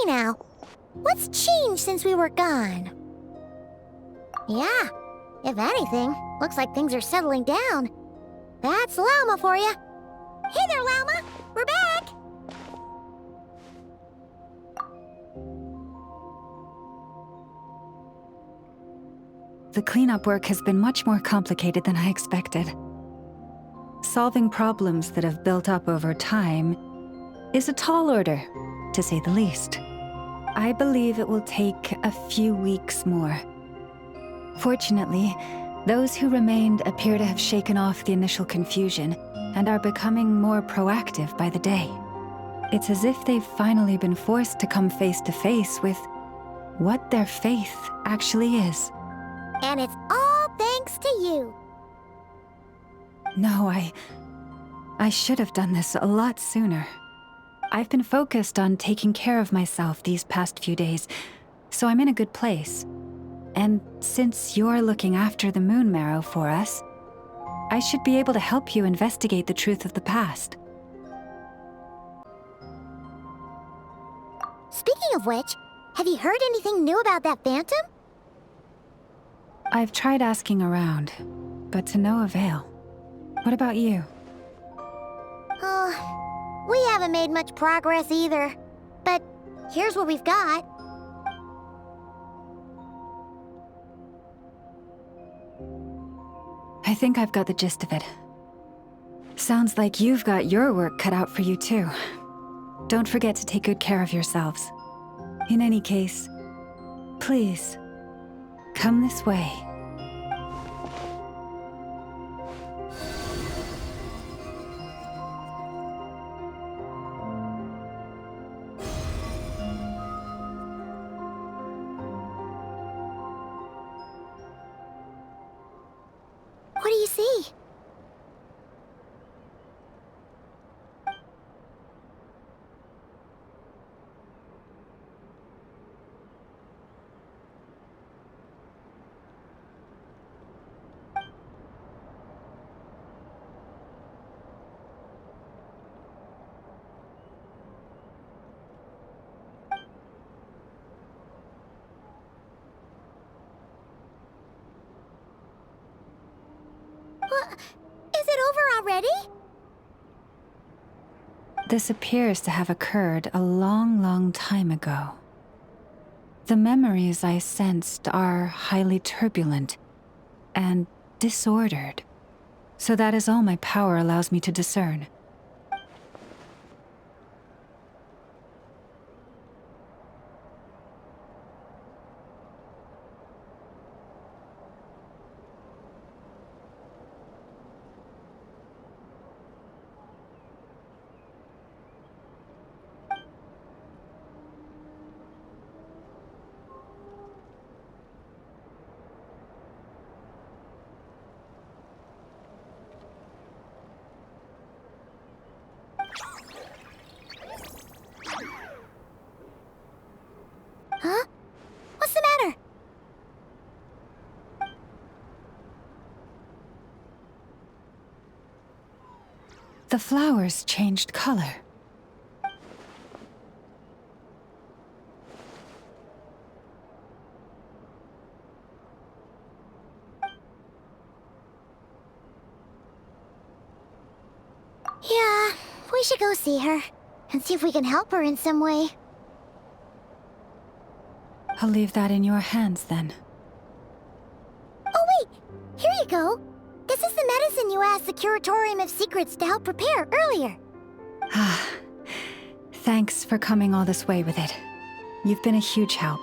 now. What's changed since we were gone? Yeah, if anything, looks like things are settling down. That's Lauma for you. Hey there, Lauma! We're back! The cleanup work has been much more complicated than I expected. Solving problems that have built up over time is a tall order, to say the least. I believe it will take a few weeks more. Fortunately, those who remained appear to have shaken off the initial confusion and are becoming more proactive by the day. It's as if they've finally been forced to come face to face with what their faith actually is. And it's all thanks to you. No, I should have done this a lot sooner. I've been focused on taking care of myself these past few days, so I'm in a good place. And since you're looking after the moon marrow for us, I should be able to help you investigate the truth of the past. Speaking of which, have you heard anything new about that phantom? I've tried asking around, but to no avail. What about you? We haven't made much progress either. But here's what we've got. I think I've got the gist of it. Sounds like you've got your work cut out for you too. Don't forget to take good care of yourselves. In any case, please, come this way. What do you see? Is it over already? This appears to have occurred a long, long time ago. The memories I sensed are highly turbulent and disordered, so that is all my power allows me to discern. Huh? What's the matter? The flowers changed color. Yeah, we should go see her and see if we can help her in some way. I'll leave that in your hands then. Oh wait, here you go. This is the medicine you asked the Curatorium of Secrets to help prepare earlier. Ah, thanks for coming all this way with it. You've been a huge help.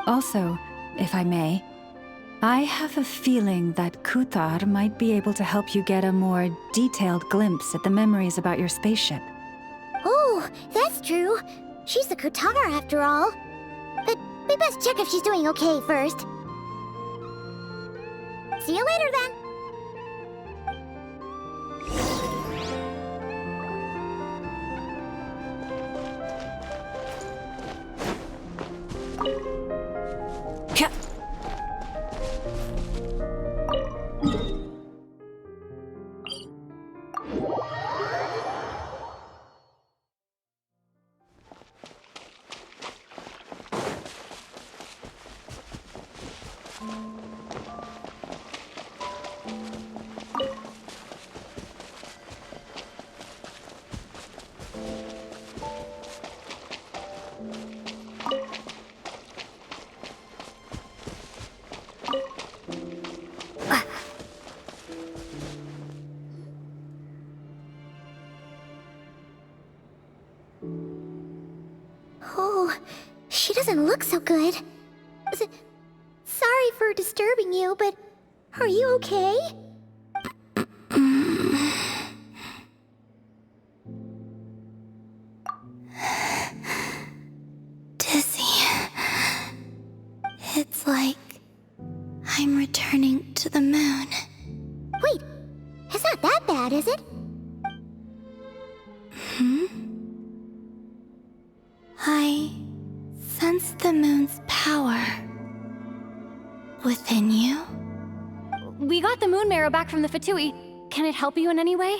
Also, if I may, I have a feeling that Kuthar might be able to help you get a more detailed glimpse at the memories about your spaceship. Oh, that's true. She's the Kutar after all. But we best check if she's doing okay first. See you later then. Oh, she doesn't look so good. Sorry for disturbing you, but are you okay? Dizzy. It's like I'm returning to the moon. Wait, it's not that bad, is it? I sense the moon's power within you. We got the moon marrow back from the Fatui. Can it help you in any way?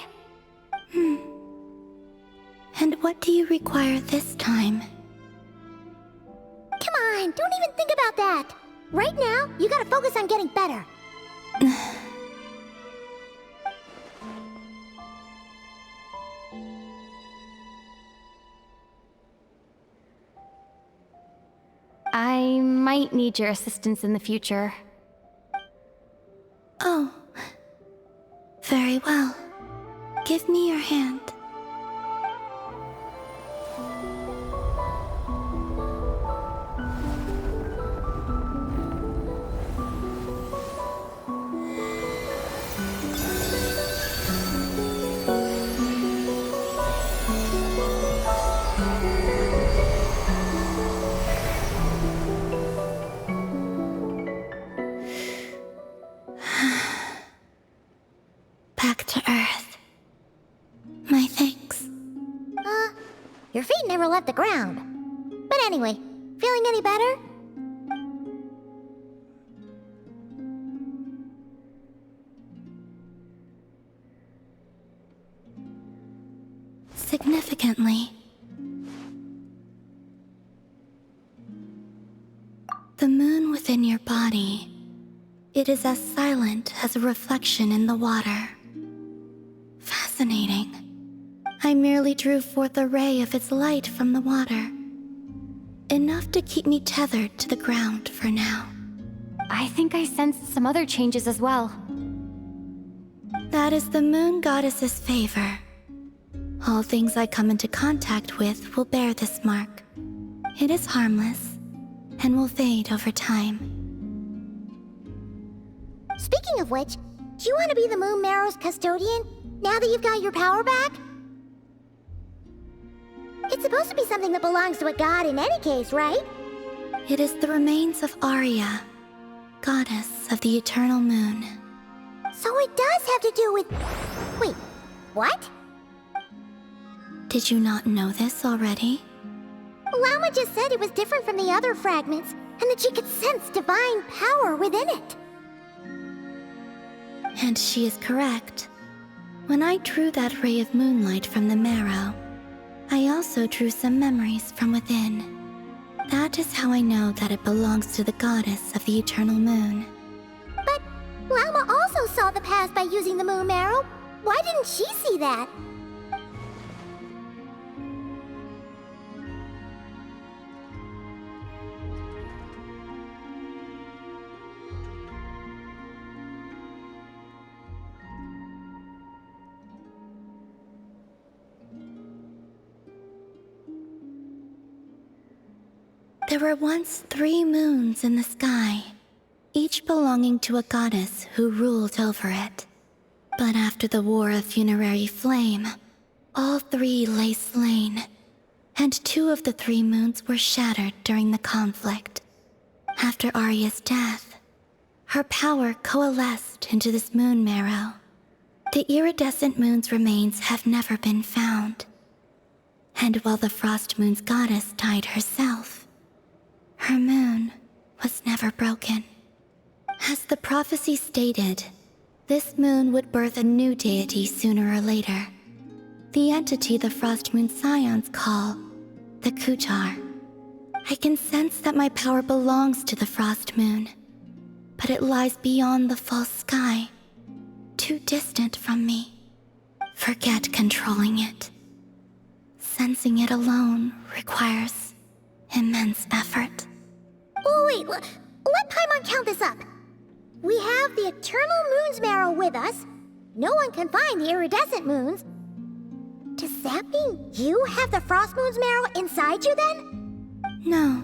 And what do you require this time? Come on, don't even think about that. Right now, you gotta focus on getting better. I might need your assistance in the future. Oh. Very well. Give me your hand. Back to Earth. My thanks. Your feet never left the ground. But anyway, feeling any better? Significantly. The moon within your body, it is as silent as a reflection in the water. Fascinating. I merely drew forth a ray of its light from the water. Enough to keep me tethered to the ground for now. I think I sensed some other changes as well. That is the moon goddess's favor. All things I come into contact with will bear this mark. It is harmless, and will fade over time. Speaking of which, do you want to be the Moon Marrow's custodian, now that you've got your power back? It's supposed to be something that belongs to a god in any case, right? It is the remains of Arya, goddess of the eternal moon. So it does have to do with... Wait, what? Did you not know this already? Lauma just said it was different from the other fragments, and that she could sense divine power within it. And she is correct. When I drew that ray of moonlight from the marrow, I also drew some memories from within. That is how I know that it belongs to the goddess of the eternal moon. But Lauma also saw the past by using the Moon Marrow. Why didn't she see that? There were once 3 moons in the sky, each belonging to a goddess who ruled over it. But after the War of Funerary Flame, all 3 lay slain, and 2 of the 3 moons were shattered during the conflict. After Arya's death, her power coalesced into this moon marrow. The iridescent moon's remains have never been found. And while the Frost Moon's goddess died herself, her moon was never broken. As the prophecy stated, this moon would birth a new deity sooner or later. The entity the Frost Moon Scions call the Kujar. I can sense that my power belongs to the Frost Moon, but it lies beyond the false sky, too distant from me. Forget controlling it. Sensing it alone requires immense effort. Oh, wait, let Paimon count this up. We have the Eternal Moon's Marrow with us. No one can find the iridescent moons. Does that mean you have the Frost Moon's Marrow inside you, then? No.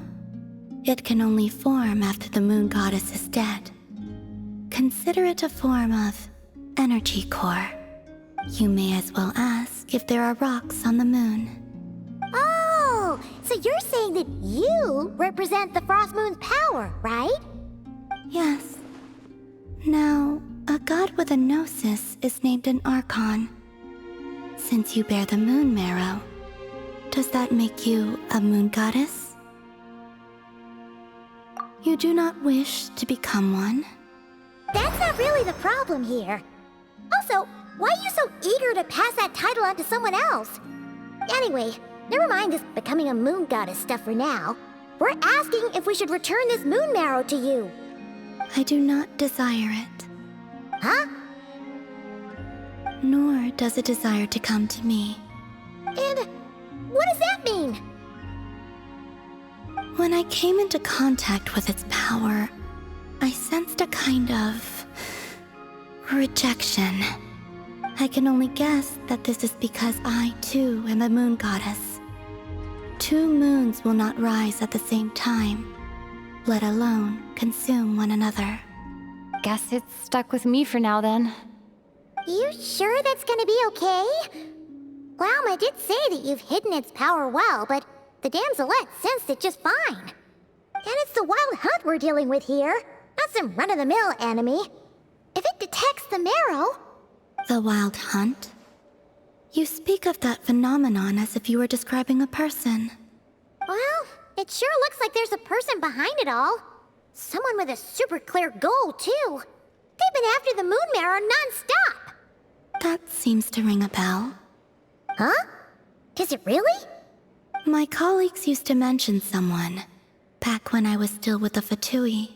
It can only form after the moon goddess is dead. Consider it a form of energy core. You may as well ask if there are rocks on the moon. Oh, so you're saying that you represent the Frost Moon's power, right? Yes. Now, a god with a gnosis is named an archon. Since you bear the moon marrow, does that make you a moon goddess? You do not wish to become one? That's not really the problem here. Also, why are you so eager to pass that title on to someone else? Anyway, never mind this becoming a moon goddess stuff for now. We're asking if we should return this moon marrow to you. I do not desire it. Huh? Nor does it desire to come to me. And what does that mean? When I came into contact with its power, I sensed a kind of rejection. I can only guess that this is because I, too, am a moon goddess. 2 moons will not rise at the same time, let alone consume one another. Guess it's stuck with me for now then. You sure that's gonna be okay? Lauma did say that you've hidden its power well, but the Damselette sensed it just fine. And it's the wild hunt we're dealing with here, not some run-of-the-mill enemy. If it detects the marrow... The wild hunt? You speak of that phenomenon as if you were describing a person. Well, it sure looks like there's a person behind it all. Someone with a super clear goal, too. They've been after the moon marrow non-stop. That seems to ring a bell. Huh? Does it really? My colleagues used to mention someone, back when I was still with the Fatui.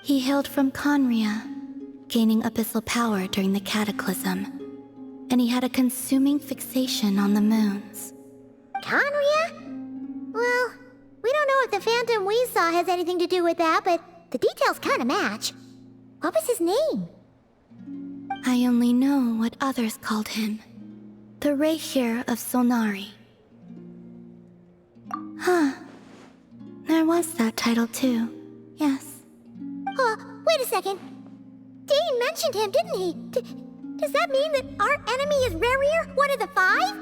He hailed from Conria, gaining abyssal power during the cataclysm, and he had a consuming fixation on the moons. Conria? Well, we don't know if the phantom we saw has anything to do with that, but the details kind of match. What was his name? I only know what others called him. The Rerir of Solnari. Huh. There was that title too. Yes. Wait a second. Dane mentioned him, didn't he? Does that mean that our enemy is Rerir, one of the 5?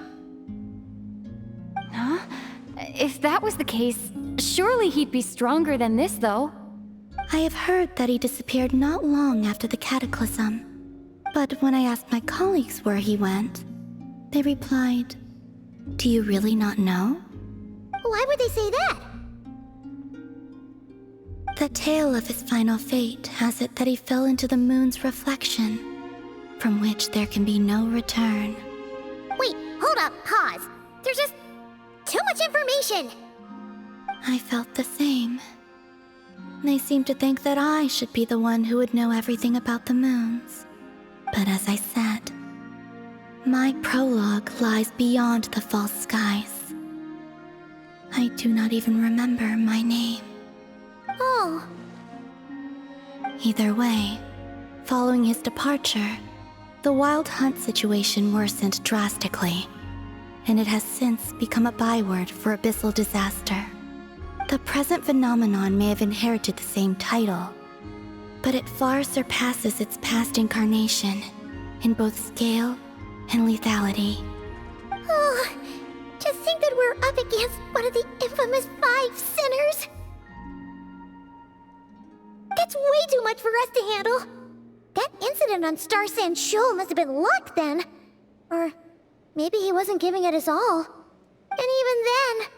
Huh? If that was the case, surely he'd be stronger than this, though. I have heard that he disappeared not long after the cataclysm. But when I asked my colleagues where he went, they replied, "Do you really not know?" Why would they say that? The tale of his final fate has it that he fell into the moon's reflection, from which there can be no return. Wait, hold up, pause. There's just too much information. I felt the same. They seemed to think that I should be the one who would know everything about the moons. But as I said, my prologue lies beyond the false skies. I do not even remember my name. Oh. Either way, following his departure, the wild hunt situation worsened drastically, and it has since become a byword for abyssal disaster. The present phenomenon may have inherited the same title, but it far surpasses its past incarnation in both scale and lethality. Oh, to think that we're up against one of the infamous 5 sinners. That's way too much for us to handle. That incident on Star Sand Shoal must have been luck then. Or maybe he wasn't giving it his all. And even then,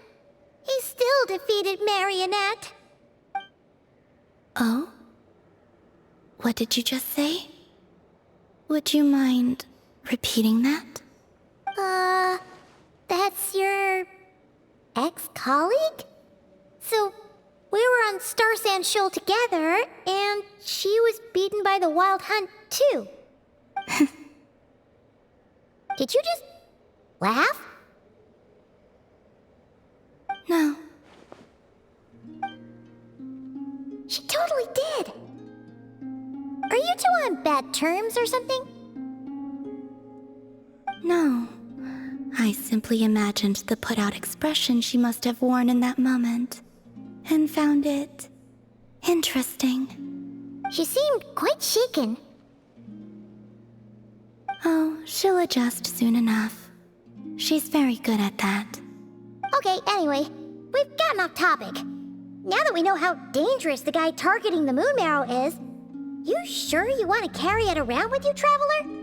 he still defeated Marionette. Oh? What did you just say? Would you mind repeating that? That's your ex-colleague? So, we were on Star Sand Shoal together, and she was beaten by the Wild Hunt, too. Did you just laugh? No. She totally did. Are you two on bad terms or something? No. I simply imagined the put-out expression she must have worn in that moment. and found it interesting. She seemed quite shaken. Oh, she'll adjust soon enough. She's very good at that. Okay, anyway, we've gotten off topic. Now that we know how dangerous the guy targeting the moon marrow is, you sure you want to carry it around with you, Traveler?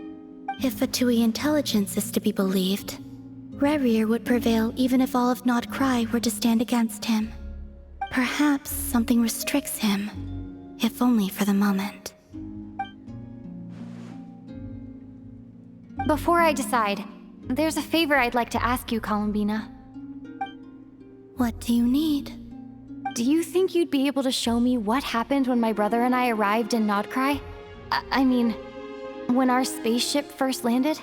If Fatui intelligence is to be believed, Rerir would prevail even if all of nod-krai were to stand against him. Perhaps something restricts him, if only for the moment. Before I decide, there's a favor I'd like to ask you, Columbina. What do you need? Do you think you'd be able to show me what happened when my brother and I arrived in nod-krai? I mean, when our spaceship first landed?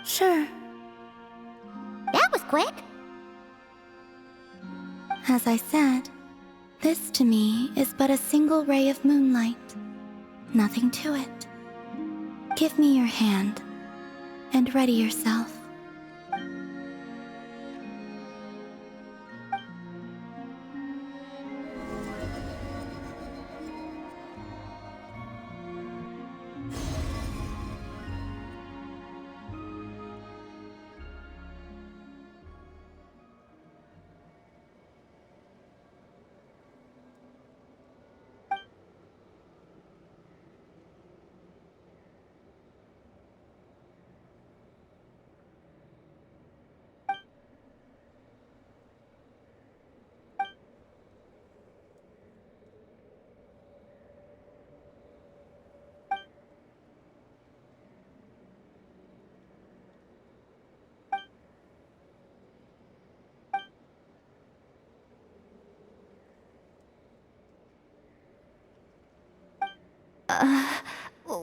Sure. That was quick. As I said, this to me is but a single ray of moonlight. Nothing to it. Give me your hand, and ready yourself.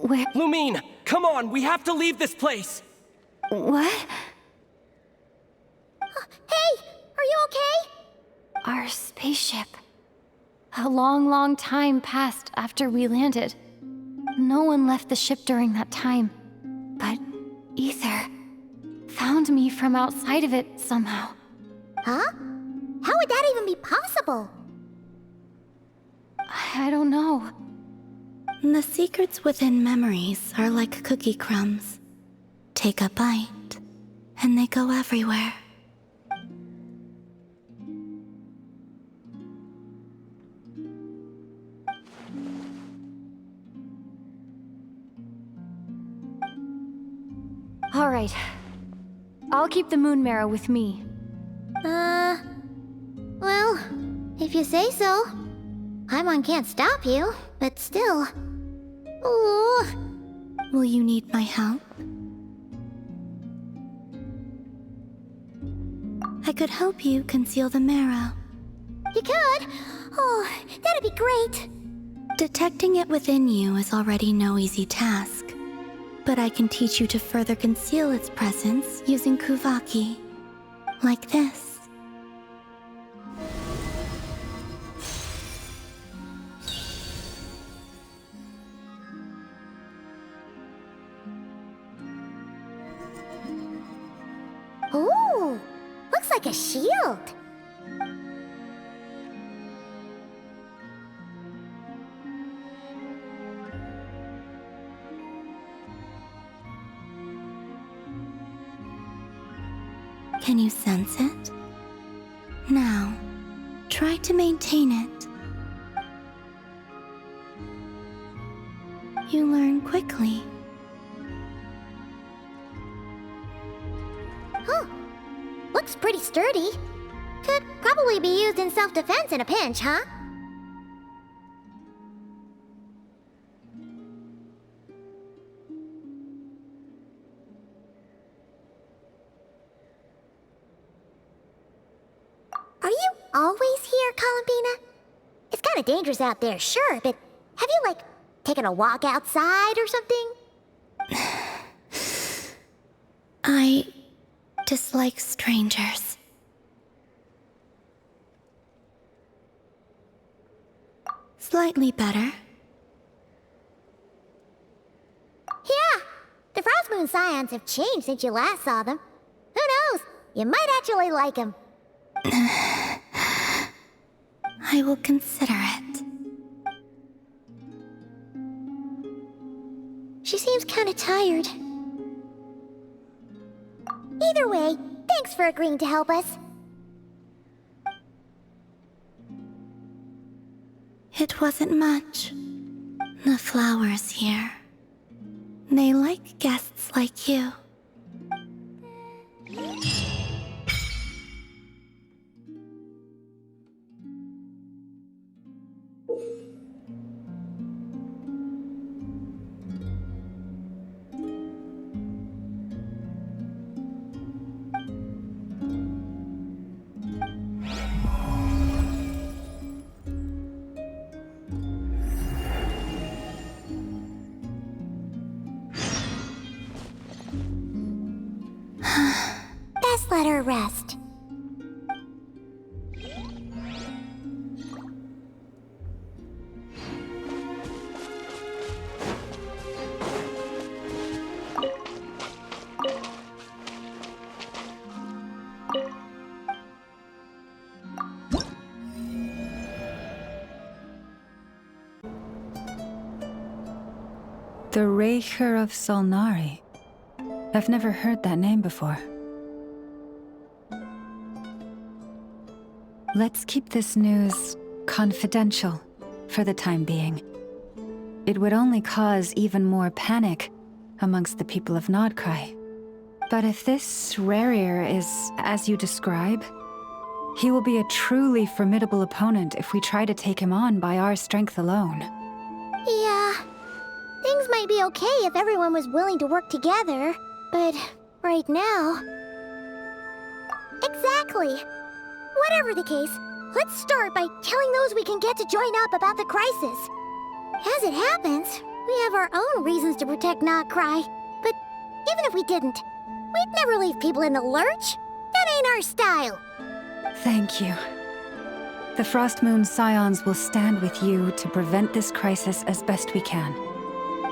Where? Lumine, come on, we have to leave this place! What? Hey, are you okay? Our spaceship. A long, long time passed after we landed. No one left the ship during that time. But Aether found me from outside of it somehow. Huh? How would that even be possible? I don't know. The secrets within memories are like cookie crumbs. Take a bite, and they go everywhere. All right. I'll keep the moon marrow with me. Well, if you say so. Paimon can't stop you, but still. Ooh. Will you need my help? I could help you conceal the marrow. You could? Oh, that'd be great. Detecting it within you is already no easy task. But I can teach you to further conceal its presence using Kuvaki. Like this. Ooh, looks like a shield. Can you sense it? Now, try to maintain it. You learn quickly. Huh. Looks pretty sturdy. Could probably be used in self-defense in a pinch, huh? Are you always here, Columbina? It's kind of dangerous out there, sure, but have you, like, taken a walk outside or something? I dislike strangers. Slightly better. Yeah, the Frost Moon Scions have changed since you last saw them. Who knows? You might actually like them. I will consider it. She seems kinda tired. Either way, thanks for agreeing to help us. It wasn't much. The flowers here. They like guests like you. Best let her rest. The Rerir of Solnari. I've never heard that name before. Let's keep this news confidential for the time being. It would only cause even more panic amongst the people of Nod-krai. But if this Rerir is as you describe, he will be a truly formidable opponent if we try to take him on by our strength alone. Yeah, things might be okay if everyone was willing to work together, but right now... Exactly! Whatever the case, let's start by telling those we can get to join up about the crisis. As it happens, we have our own reasons to protect nod-krai, but even if we didn't, we'd never leave people in the lurch. That ain't our style. Thank you. The Frost Moon Scions will stand with you to prevent this crisis as best we can.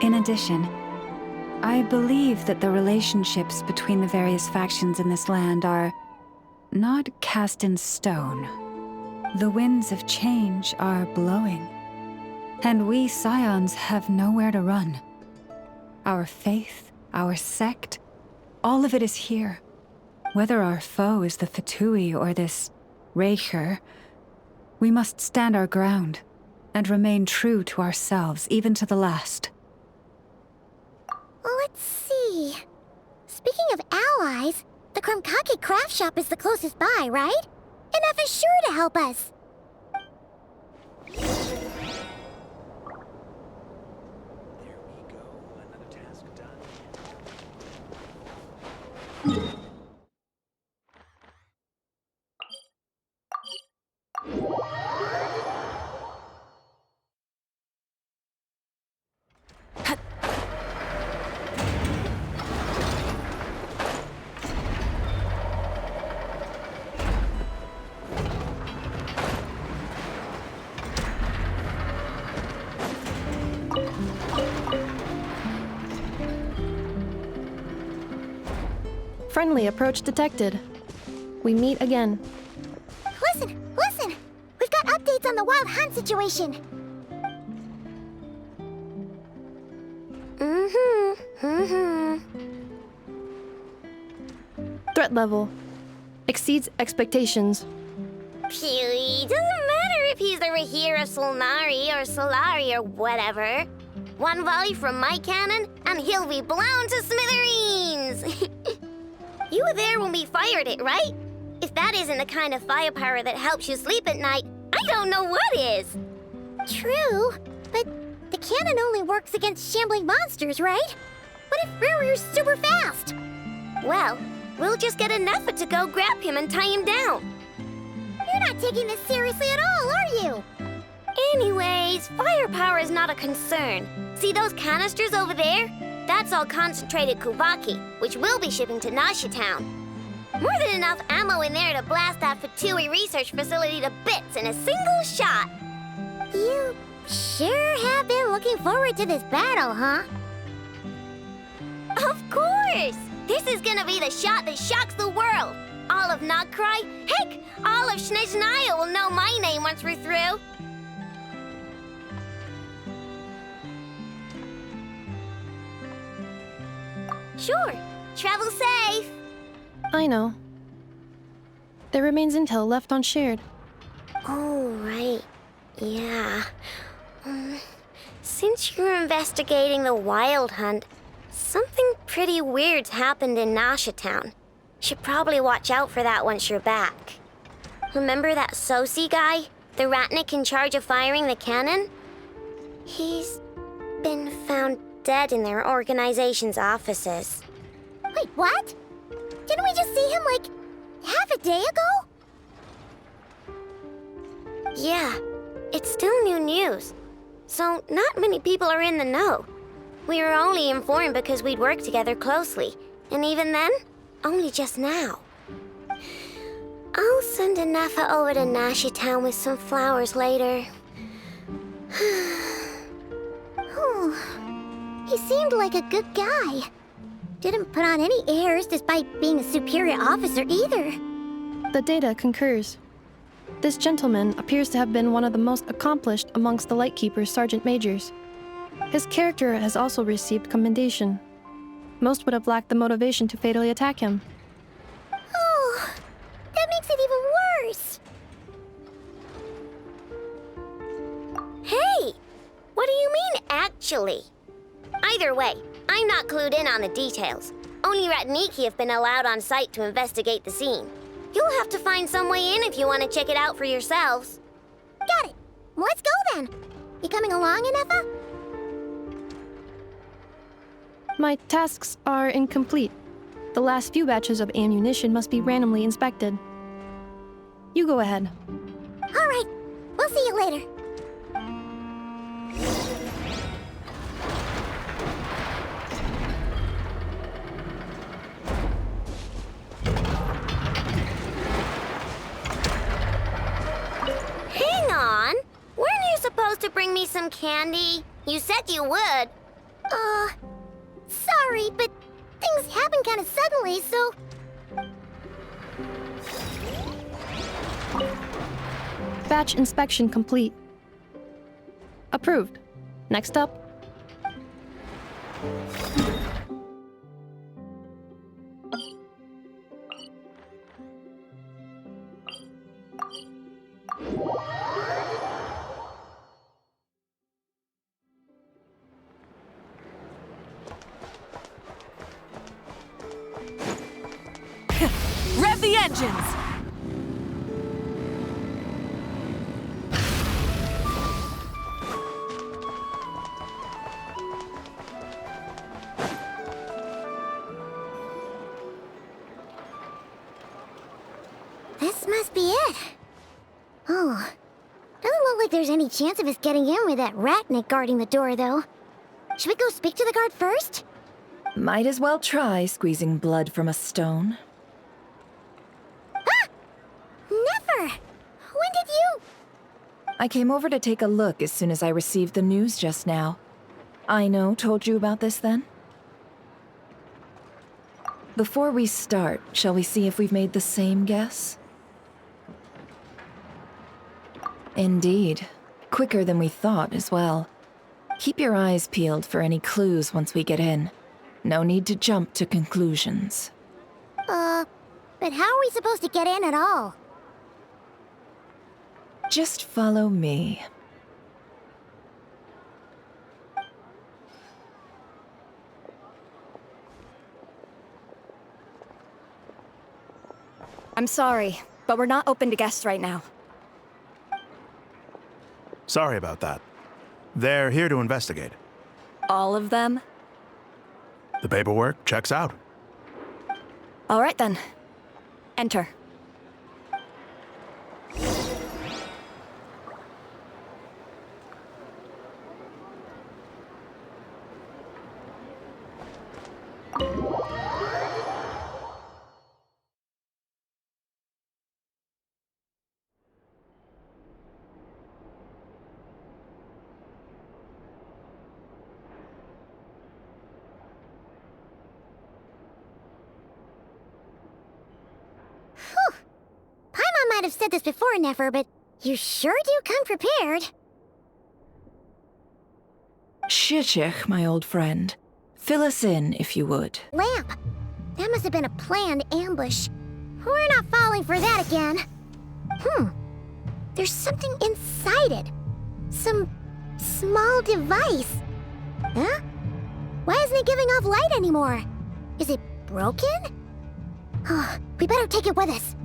In addition, I believe that the relationships between the various factions in this land are not cast in stone. The winds of change are blowing, and we Scions have nowhere to run. Our faith, our sect, all of it is here. Whether our foe is the Fatui or this Rerir, we must stand our ground and remain true to ourselves, even to the last. Let's see. Speaking of allies, the Krumkake craft shop is the closest by, right? And F is sure to help us. There we go. Another task done. Friendly approach detected. We meet again. Listen! We've got updates on the wild hunt situation. Threat level exceeds expectations. Phew, doesn't matter if he's the Rerir of Solnari or Solari or whatever. One volley from my cannon, and he'll be blown to smithereens! You were there when we fired it, right? If that isn't the kind of firepower that helps you sleep at night, I don't know what is! True, but the cannon only works against shambling monsters, right? What if Rerir's super fast? Well, we'll just get an effort to go grab him and tie him down. You're not taking this seriously at all, are you? Anyways, firepower is not a concern. See those canisters over there? That's all concentrated Kubaki, which we'll be shipping to Nasha Town. More than enough ammo in there to blast that Fatui research facility to bits in a single shot. You sure have been looking forward to this battle, huh? Of course! This is gonna be the shot that shocks the world. All of nod-krai? Heck, all of Snezhnaya will know my name once we're through. Sure. Travel safe. I know. There remains intel left unshared. Oh, right. Yeah. Since you're investigating the Wild Hunt, something pretty weird's happened in Nasha Town. Should probably watch out for that once you're back. Remember that Sosi guy? The ratnik in charge of firing the cannon? He's been found dead in their organization's offices. Wait, what? Didn't we just see him, like, half a day ago? Yeah, it's still new news. So not many people are in the know. We were only informed because we'd worked together closely. And even then, only just now. I'll send a Nefa over to Nasha Town with some flowers later. Oh, he seemed like a good guy. Didn't put on any airs despite being a superior officer either. The data concurs. This gentleman appears to have been one of the most accomplished amongst the Lightkeeper's sergeant majors. His character has also received commendation. Most would have lacked the motivation to fatally attack him. Oh, that makes it even worse. Hey! What do you mean, actually? Either way, I'm not clued in on the details. Only Ratniki have been allowed on site to investigate the scene. You'll have to find some way in if you want to check it out for yourselves. Got it. Let's go then. You coming along, Anefa? My tasks are incomplete. The last few batches of ammunition must be randomly inspected. You go ahead. All right. We'll see you later. Hang on. Weren't you supposed to bring me some candy? You said you would. Sorry, but things happen kind of suddenly, so... Batch inspection complete. Approved. Next up. Rev the engines! This must be it. Oh, doesn't look like there's any chance of us getting in with that ratnik guarding the door, though. Should we go speak to the guard first? Might as well try squeezing blood from a stone. Never! When did you... I came over to take a look as soon as I received the news just now. Aino told you about this then? Before we start, shall we see if we've made the same guess? Indeed. Quicker than we thought as well. Keep your eyes peeled for any clues once we get in. No need to jump to conclusions. But how are we supposed to get in at all? Just follow me. I'm sorry, but we're not open to guests right now. Sorry about that. They're here to investigate. All of them? The paperwork checks out. All right then. Enter. have said this before, Nefer, but you sure do come prepared. Shishich, my old friend. Fill us in, if you would. Lamp! That must have been a planned ambush. We're not falling for that again. There's something inside it. Some small device. Huh? Why isn't it giving off light anymore? Is it broken? Oh, we better take it with us.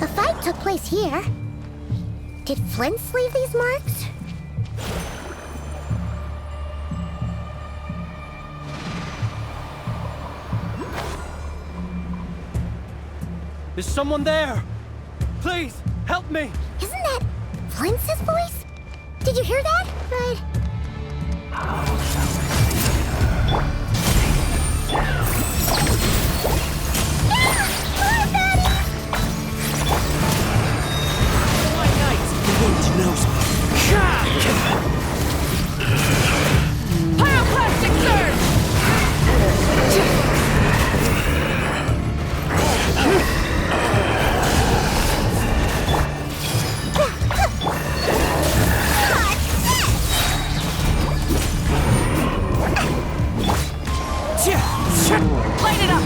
A fight took place here. Did Flins leave these marks? Is someone there? Please, help me! Isn't that Flins' voice? Did you hear that? Right. Pyroclastic surge! Light it up!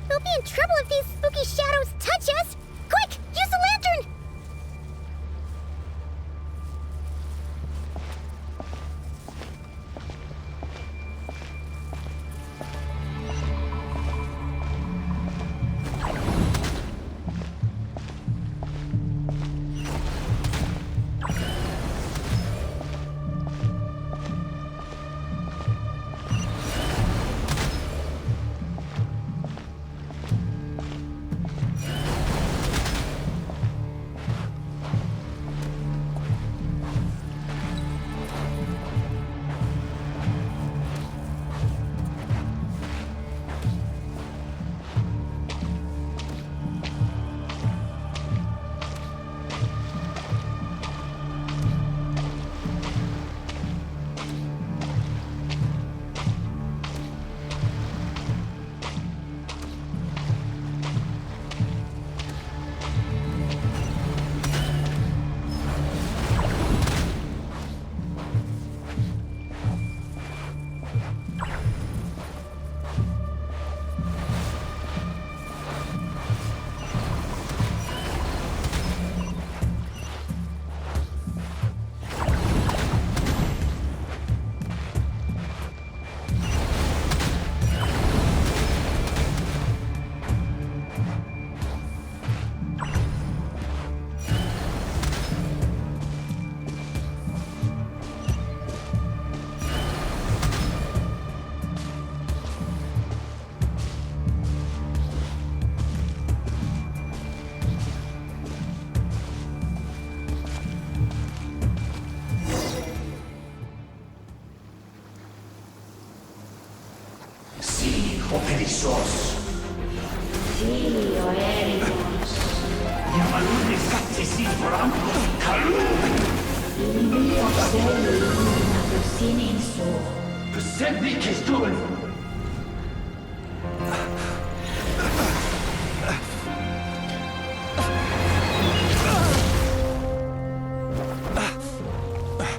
We'll be in trouble if these spooky shadows touch us! Quick, use the lantern!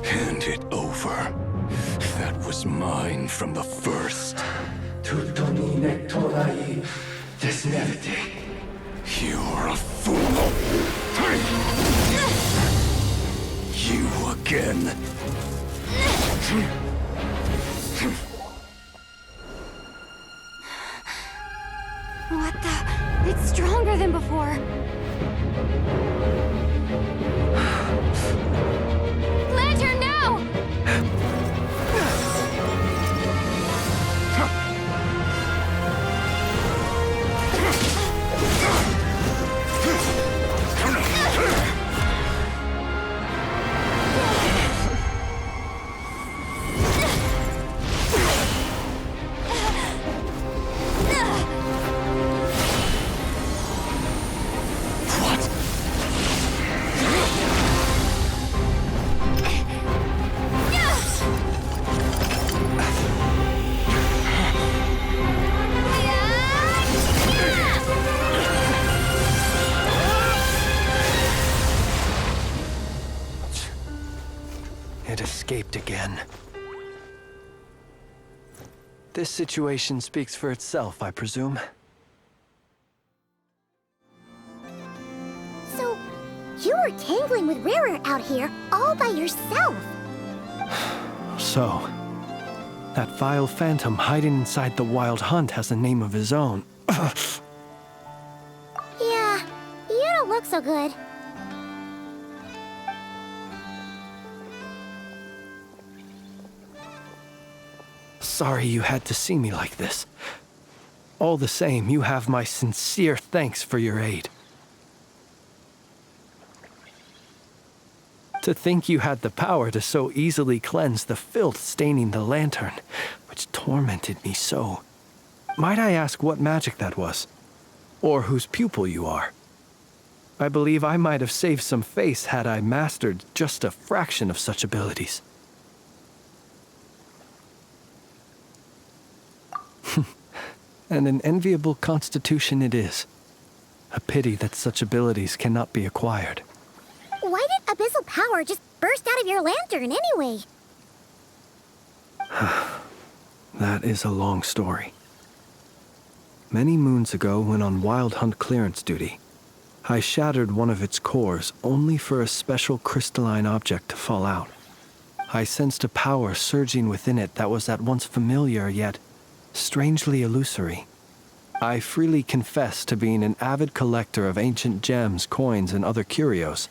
Hand it over. That was mine from the first. You're a fool. You again. What the? It's stronger than before. Lantern, now! It escaped again. This situation speaks for itself, I presume. So, you were tangling with Rerir out here all by yourself. So, that vile phantom hiding inside the wild hunt has a name of his own. Yeah, you don't look so good. Sorry you had to see me like this. All the same, you have my sincere thanks for your aid. To think you had the power to so easily cleanse the filth staining the lantern, which tormented me so. Might I ask what magic that was? Or whose pupil you are? I believe I might have saved some face had I mastered just a fraction of such abilities. And an enviable constitution it is. A pity that such abilities cannot be acquired. Why did abyssal power just burst out of your lantern anyway? That is a long story. Many moons ago, when on wild hunt clearance duty, I shattered one of its cores only for a special crystalline object to fall out. I sensed a power surging within it that was at once familiar yet strangely illusory. I freely confess to being an avid collector of ancient gems, coins, and other curios.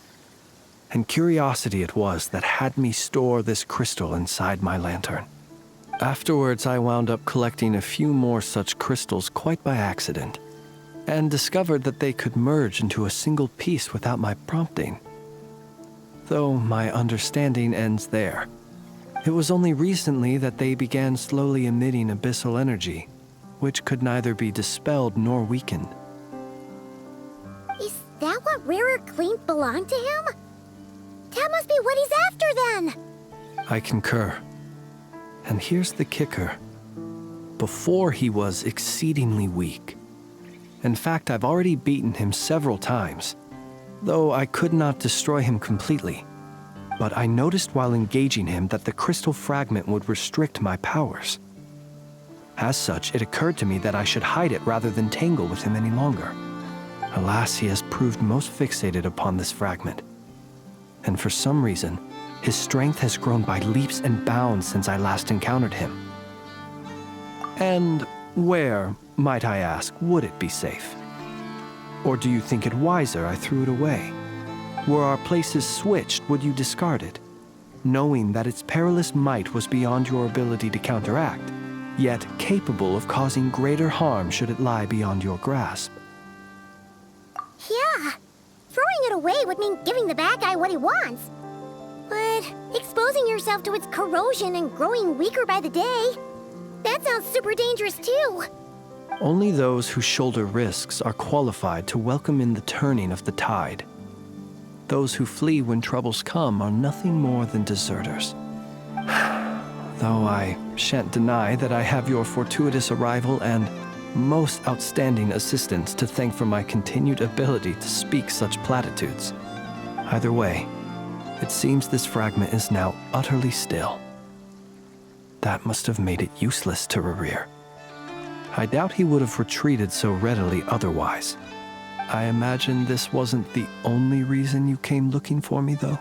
And curiosity it was that had me store this crystal inside my lantern. Afterwards, I wound up collecting a few more such crystals quite by accident, and discovered that they could merge into a single piece without my prompting. Though my understanding ends there. It was only recently that they began slowly emitting abyssal energy, which could neither be dispelled nor weakened. Is that what Rerir claimed belonged to him? That must be what he's after then! I concur. And here's the kicker. Before he was exceedingly weak. In fact, I've already beaten him several times, though I could not destroy him completely. But I noticed while engaging him that the crystal fragment would restrict my powers. As such, it occurred to me that I should hide it rather than tangle with him any longer. Alas, he has proved most fixated upon this fragment. And for some reason, his strength has grown by leaps and bounds since I last encountered him. And where, might I ask, would it be safe? Or do you think it wiser I threw it away? Were our places switched, would you discard it, knowing that its perilous might was beyond your ability to counteract, yet capable of causing greater harm should it lie beyond your grasp? Yeah, throwing it away would mean giving the bad guy what he wants. But exposing yourself to its corrosion and growing weaker by the day, that sounds super dangerous too. Only those who shoulder risks are qualified to welcome in the turning of the tide. Those who flee when troubles come are nothing more than deserters. Though I shan't deny that I have your fortuitous arrival and most outstanding assistance to thank for my continued ability to speak such platitudes. Either way, it seems this fragment is now utterly still. That must have made it useless to Rerir. I doubt he would have retreated so readily otherwise. I imagine this wasn't the only reason you came looking for me, though?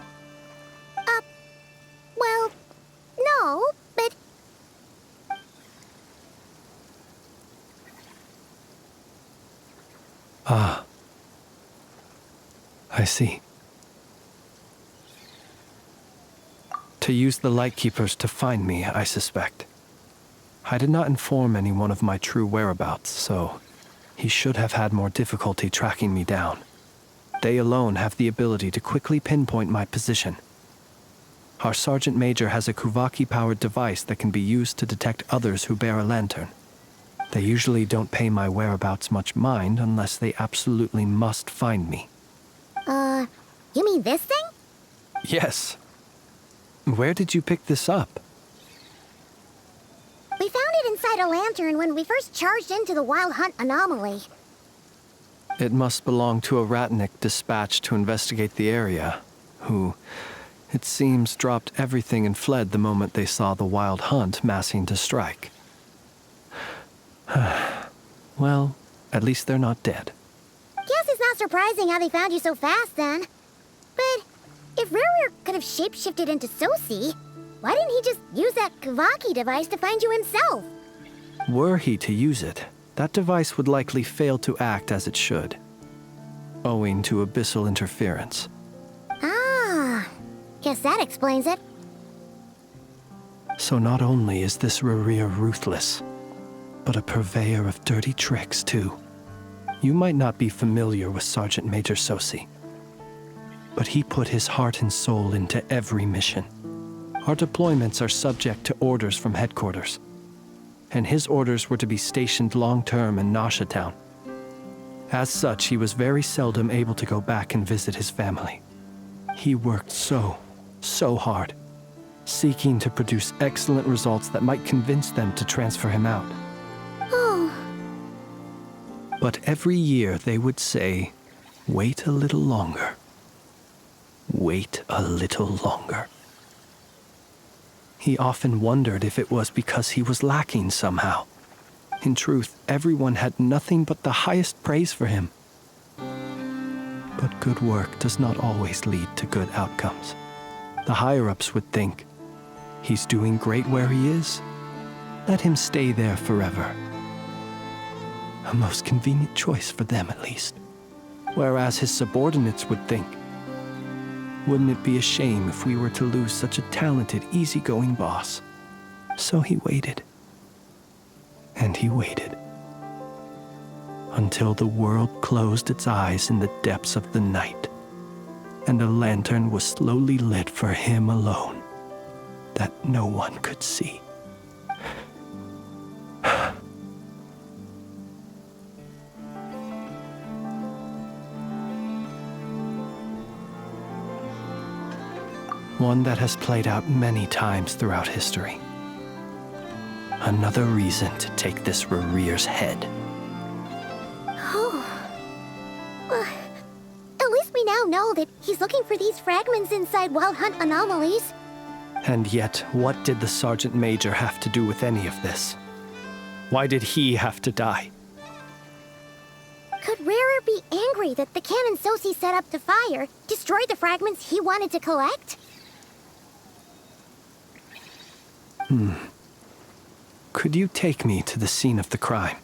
Well, no, but... Ah. I see. To use the Lightkeepers to find me, I suspect. I did not inform anyone of my true whereabouts, so he should have had more difficulty tracking me down. They alone have the ability to quickly pinpoint my position. Our Sergeant Major has a Kuvaki-powered device that can be used to detect others who bear a lantern. They usually don't pay my whereabouts much mind unless they absolutely must find me. You mean this thing? Yes. Where did you pick this up? We found it inside a lantern when we first charged into the Wild Hunt anomaly. It must belong to a Ratnik dispatched to investigate the area, who, it seems, dropped everything and fled the moment they saw the wild hunt massing to strike. Well, at least they're not dead. Guess it's not surprising how they found you so fast, then. But if Rerir could have shapeshifted into Sosi, why didn't he just use that Kavaki device to find you himself? Were he to use it, that device would likely fail to act as it should, owing to abyssal interference. Ah, guess that explains it. So not only is this Rerir ruthless, but a purveyor of dirty tricks, too. You might not be familiar with Sergeant Major Sosi, but he put his heart and soul into every mission. Our deployments are subject to orders from headquarters, and his orders were to be stationed long-term in Nasha Town. As such, he was very seldom able to go back and visit his family. He worked so hard, seeking to produce excellent results that might convince them to transfer him out. Oh. But every year they would say, "Wait a little longer. Wait a little longer." He often wondered if it was because he was lacking somehow. In truth, everyone had nothing but the highest praise for him. But good work does not always lead to good outcomes. The higher-ups would think, he's doing great where he is. Let him stay there forever. A most convenient choice for them, at least. Whereas his subordinates would think, wouldn't it be a shame if we were to lose such a talented, easygoing boss? So he waited. And he waited. Until the world closed its eyes in the depths of the night, and a lantern was slowly lit for him alone, that no one could see. One that has played out many times throughout history. Another reason to take this Rerir's head. Oh. At least we now know that he's looking for these fragments inside Wild Hunt anomalies. And yet, what did the Sergeant Major have to do with any of this? Why did he have to die? Could Rerir be angry that the Canon Sosi set up to fire destroyed the fragments he wanted to collect? Could you take me to the scene of the crime?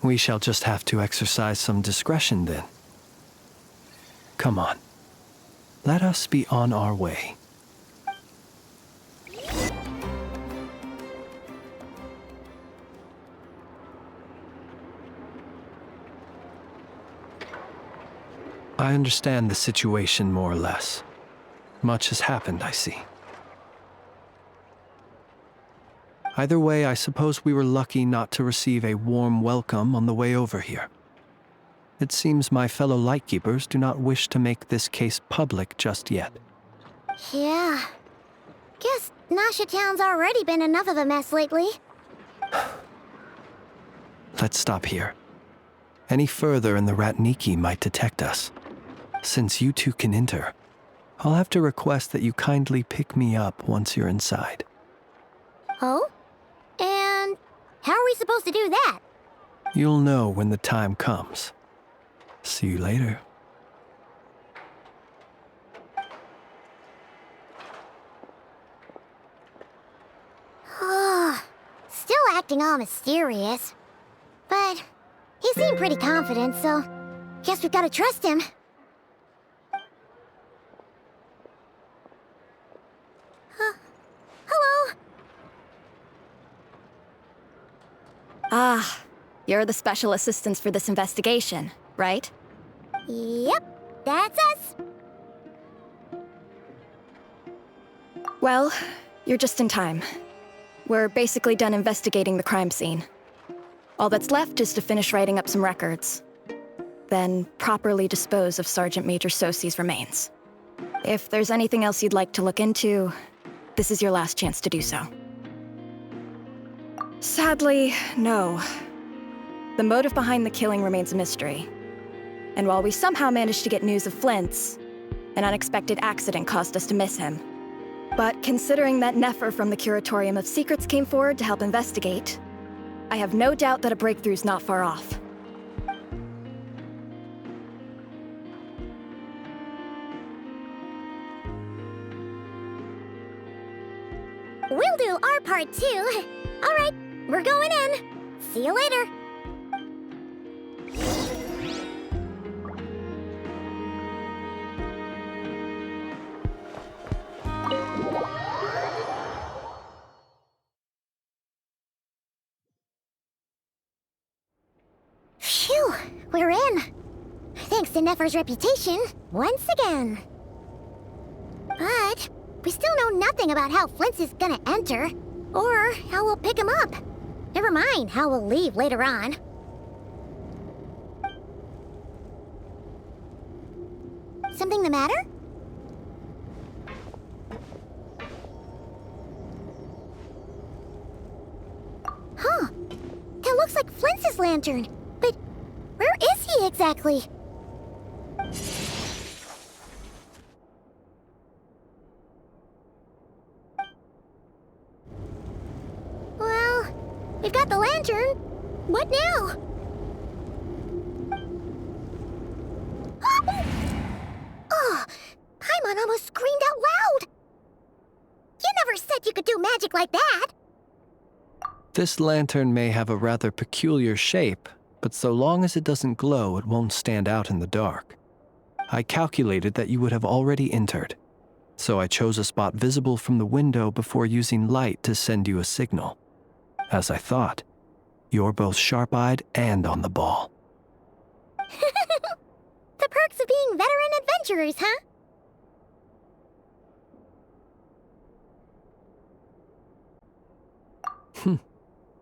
We shall just have to exercise some discretion then. Come on. Let us be on our way. I understand the situation more or less. Much has happened, I see. Either way, I suppose we were lucky not to receive a warm welcome on the way over here. It seems my fellow Lightkeepers do not wish to make this case public just yet. Yeah. Guess Nasha Town's already been enough of a mess lately. Let's stop here. Any further and the Ratniki might detect us. Since you two can enter, I'll have to request that you kindly pick me up once you're inside. Oh? And how are we supposed to do that? You'll know when the time comes. See you later. Still acting all mysterious. But he seemed pretty confident, so guess we've got to trust him. Hello? Ah, you're the special assistants for this investigation, right? Yep, that's us. Well, you're just in time. We're basically done investigating the crime scene. All that's left is to finish writing up some records. Then properly dispose of Sergeant Major Sosi's remains. If there's anything else you'd like to look into, this is your last chance to do so. Sadly, no. The motive behind the killing remains a mystery. And while we somehow managed to get news of Flins, an unexpected accident caused us to miss him. But considering that Nefer from the Curatorium of Secrets came forward to help investigate, I have no doubt that a breakthrough's not far off. We'll do our part too. All right, we're going in. See you later. Phew, we're in. Thanks to Nefer's reputation, once again. But we still know nothing about how Flins is gonna enter, or how we'll pick him up. Never mind how we'll leave later on. Something the matter? Huh. That looks like Flins' lantern. But where is he exactly? Well, we've got the lantern. What now? Oh, Paimon almost screamed out loud. You never said you could do magic like that. This lantern may have a rather peculiar shape, but so long as it doesn't glow, it won't stand out in the dark. I calculated that you would have already entered, so I chose a spot visible from the window before using light to send you a signal. As I thought, you're both sharp-eyed and on the ball. The perks of being veteran adventurers, huh?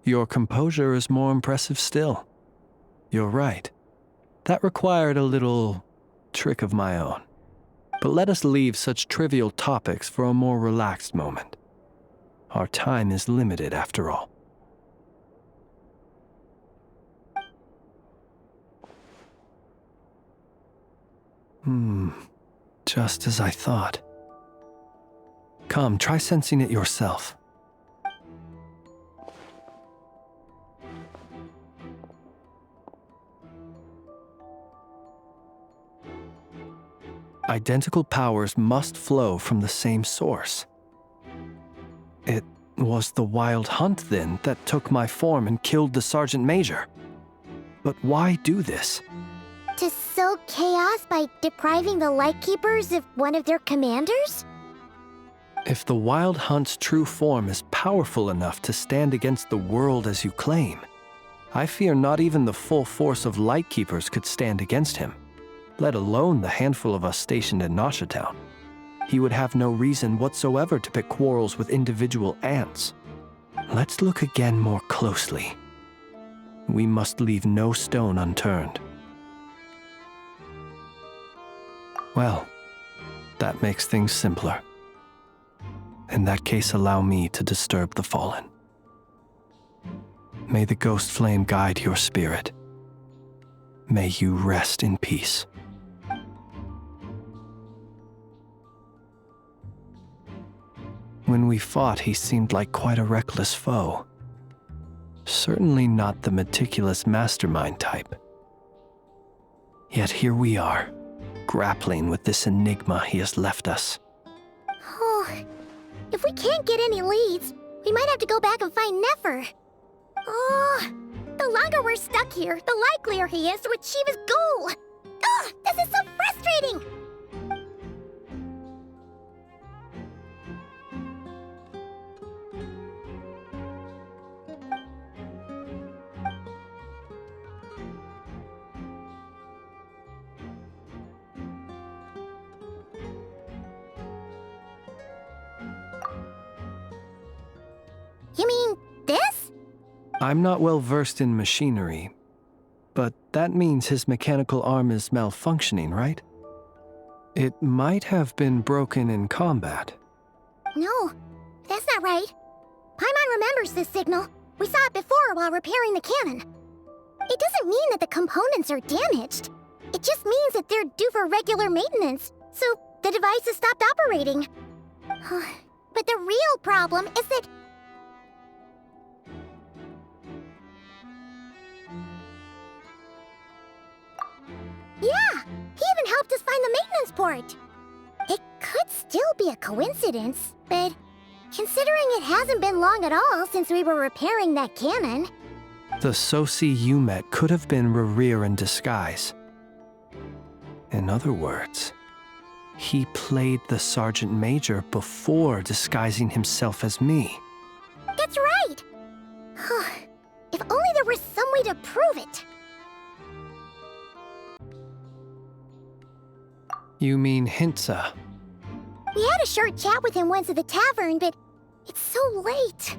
Your composure is more impressive still. You're right. That required a little trick of my own. But let us leave such trivial topics for a more relaxed moment. Our time is limited after all. Just as I thought. Come, try sensing it yourself. Identical powers must flow from the same source. It was the wild hunt, then, that took my form and killed the Sergeant Major. But why do this? To sow chaos by depriving the Lightkeepers of one of their commanders? If the Wild Hunt's true form is powerful enough to stand against the world as you claim, I fear not even the full force of Lightkeepers could stand against him, let alone the handful of us stationed in Nasha Town. He would have no reason whatsoever to pick quarrels with individual ants. Let's look again more closely. We must leave no stone unturned. Well, that makes things simpler. In that case, allow me to disturb the fallen. May the ghost flame guide your spirit. May you rest in peace. When we fought, he seemed like quite a reckless foe. Certainly not the meticulous mastermind type. Yet here we are, grappling with this enigma he has left us. Oh, if we can't get any leads, we might have to go back and find Nefer. Oh, the longer we're stuck here, the likelier he is to achieve his goal. Ugh, this is so frustrating! You mean this? I'm not well versed in machinery, but that means his mechanical arm is malfunctioning, right? It might have been broken in combat. No, that's not right. Paimon remembers this signal. We saw it before while repairing the cannon. It doesn't mean that the components are damaged. It just means that they're due for regular maintenance, so the device has stopped operating. But the real problem is that... Yeah! He even helped us find the maintenance port! It could still be a coincidence, but considering it hasn't been long at all since we were repairing that cannon... The Sosi you met could have been Rerir in disguise. In other words, he played the Sergeant Major before disguising himself as me. That's right! If only there were some way to prove it! You mean Hintsa? We had a short chat with him once at the tavern, but it's so late.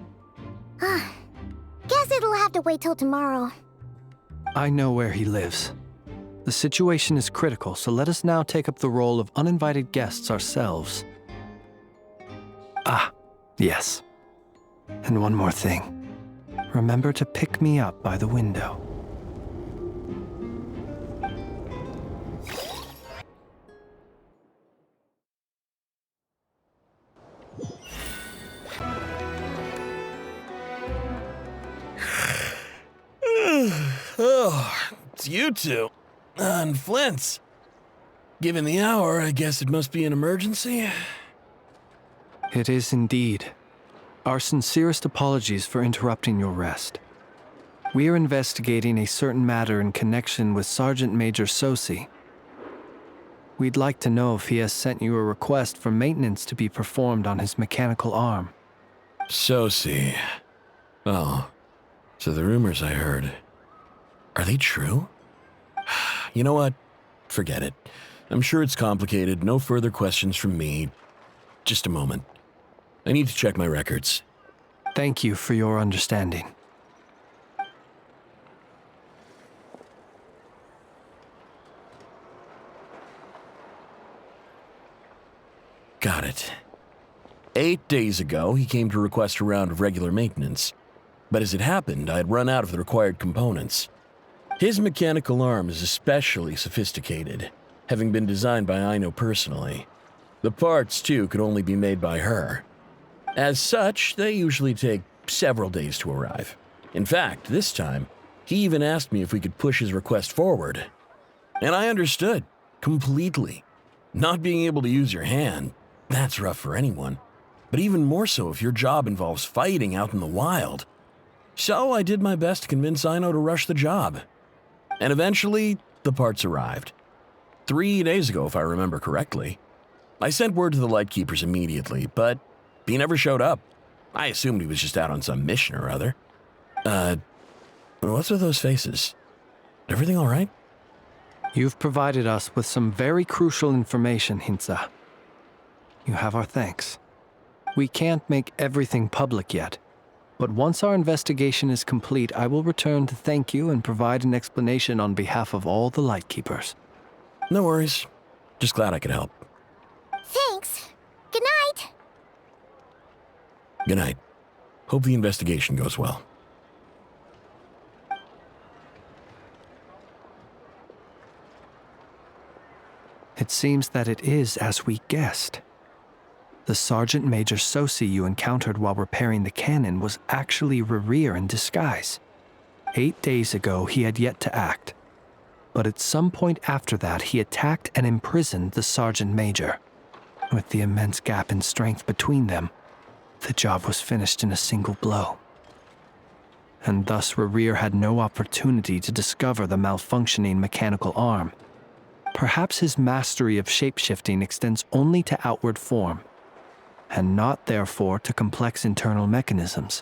Guess it'll have to wait till tomorrow. I know where he lives. The situation is critical, so let us now take up the role of uninvited guests ourselves. Ah, yes. And one more thing. Remember to pick me up by the window. Oh, it's you two. And Flins. Given the hour, I guess it must be an emergency. It is indeed. Our sincerest apologies for interrupting your rest. We are investigating a certain matter in connection with Sergeant Major Sosi. We'd like to know if he has sent you a request for maintenance to be performed on his mechanical arm. Sosi. Oh, so the rumors I heard, are they true? You know what? Forget it. I'm sure it's complicated. No further questions from me. Just a moment. I need to check my records. Thank you for your understanding. Got it. 8 days ago, he came to request a round of regular maintenance. But as it happened, I had run out of the required components. His mechanical arm is especially sophisticated, having been designed by Aino personally. The parts, too, could only be made by her. As such, they usually take several days to arrive. In fact, this time, he even asked me if we could push his request forward. And I understood, completely. Not being able to use your hand, that's rough for anyone. But even more so if your job involves fighting out in the wild. So I did my best to convince Aino to rush the job. And eventually, the parts arrived. 3 days ago, if I remember correctly. I sent word to the Lightkeepers immediately, but he never showed up. I assumed he was just out on some mission or other. What's with those faces? Everything all right? You've provided us with some very crucial information, Hintsa. You have our thanks. We can't make everything public yet, but once our investigation is complete, I will return to thank you and provide an explanation on behalf of all the Lightkeepers. No worries. Just glad I could help. Thanks. Good night. Good night. Hope the investigation goes well. It seems that it is as we guessed. The Sergeant Major Sosi you encountered while repairing the cannon was actually Rerir in disguise. 8 days ago, he had yet to act. But at some point after that, he attacked and imprisoned the Sergeant Major. With the immense gap in strength between them, the job was finished in a single blow. And thus Rerir had no opportunity to discover the malfunctioning mechanical arm. Perhaps his mastery of shapeshifting extends only to outward form, and not therefore to complex internal mechanisms.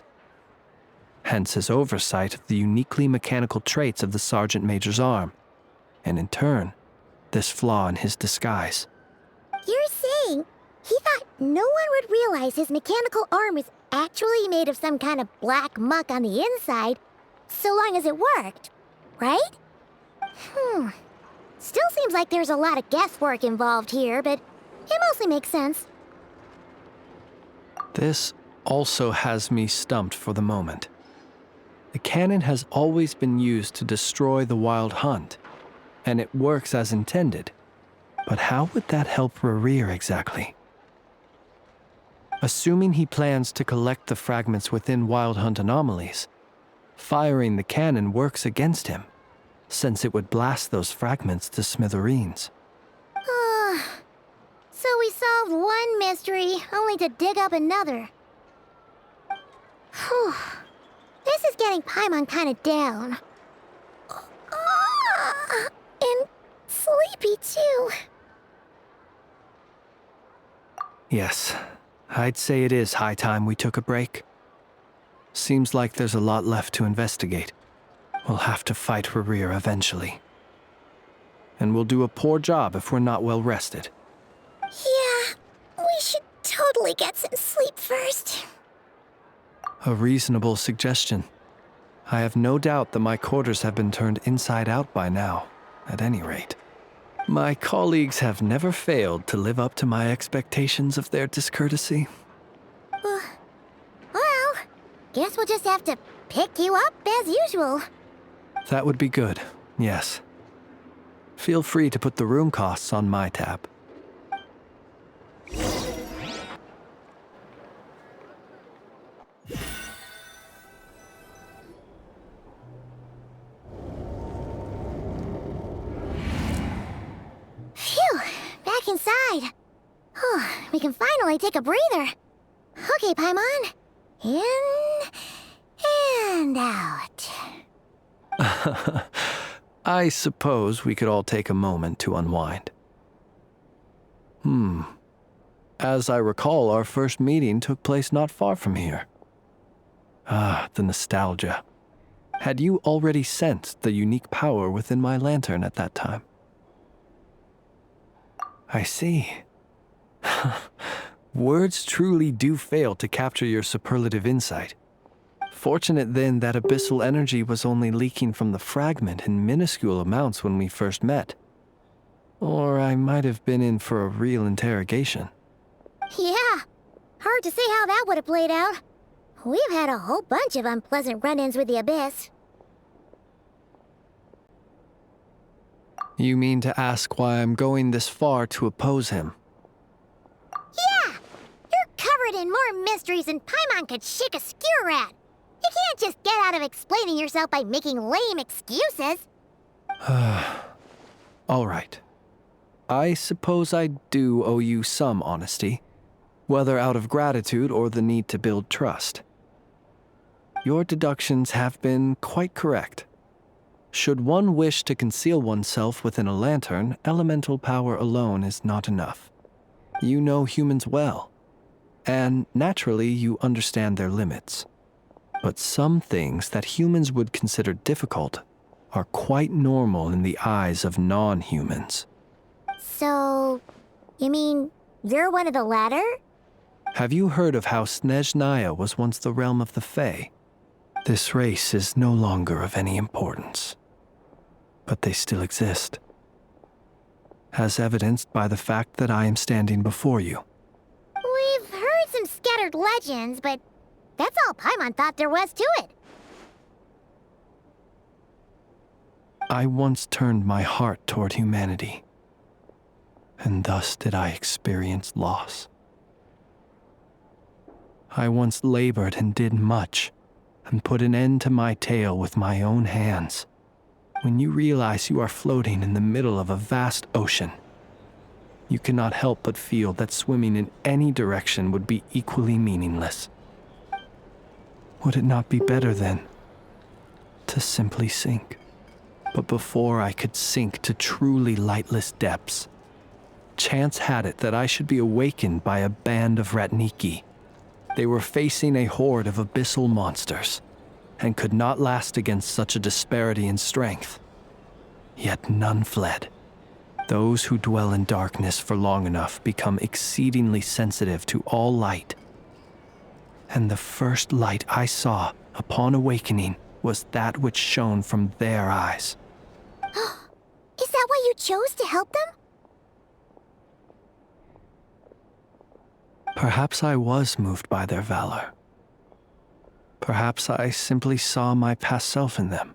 Hence his oversight of the uniquely mechanical traits of the Sergeant Major's arm, and in turn, this flaw in his disguise. You're saying he thought no one would realize his mechanical arm is actually made of some kind of black muck on the inside, so long as it worked, right? Still seems like there's a lot of guesswork involved here, but it mostly makes sense. This also has me stumped for the moment. The cannon has always been used to destroy the wild hunt, and it works as intended. But how would that help Rerir exactly? Assuming he plans to collect the fragments within wild hunt anomalies, firing the cannon works against him, since it would blast those fragments to smithereens. So we solved one mystery, only to dig up another. Whew. This is getting Paimon kinda down. And sleepy too. Yes, I'd say it is high time we took a break. Seems like there's a lot left to investigate. We'll have to fight Rerir eventually. And we'll do a poor job if we're not well rested. Yeah, we should totally get some sleep first. A reasonable suggestion. I have no doubt that my quarters have been turned inside out by now, at any rate. My colleagues have never failed to live up to my expectations of their discourtesy. Well, guess we'll just have to pick you up as usual. That would be good, yes. Feel free to put the room costs on my tab. Phew, back inside. We can finally take a breather. Okay, Paimon. In and out. I suppose we could all take a moment to unwind. As I recall, our first meeting took place not far from here. The nostalgia. Had you already sensed the unique power within my lantern at that time? I see. Words truly do fail to capture your superlative insight. Fortunate then that abyssal energy was only leaking from the fragment in minuscule amounts when we first met. Or I might have been in for a real interrogation. Yeah, hard to say how that would have played out. We've had a whole bunch of unpleasant run-ins with the Abyss. You mean to ask why I'm going this far to oppose him? Yeah! You're covered in more mysteries than Paimon could shake a skewer at. You can't just get out of explaining yourself by making lame excuses. All right. I suppose I do owe you some honesty, whether out of gratitude or the need to build trust. Your deductions have been quite correct. Should one wish to conceal oneself within a lantern, elemental power alone is not enough. You know humans well, and naturally you understand their limits. But some things that humans would consider difficult are quite normal in the eyes of non-humans. So, you mean you're one of the latter? Have you heard of how Snezhnaya was once the realm of the Fae? This race is no longer of any importance, but they still exist, as evidenced by the fact that I am standing before you. We've heard some scattered legends, but that's all Paimon thought there was to it. I once turned my heart toward humanity, and thus did I experience loss. I once labored and did much, and put an end to my tale with my own hands. When you realize you are floating in the middle of a vast ocean, you cannot help but feel that swimming in any direction would be equally meaningless. Would it not be better, then, to simply sink? But before I could sink to truly lightless depths, chance had it that I should be awakened by a band of Ratniki. They were facing a horde of abyssal monsters, and could not last against such a disparity in strength. Yet none fled. Those who dwell in darkness for long enough become exceedingly sensitive to all light. And the first light I saw upon awakening was that which shone from their eyes. Is that why you chose to help them? Perhaps I was moved by their valor. Perhaps I simply saw my past self in them,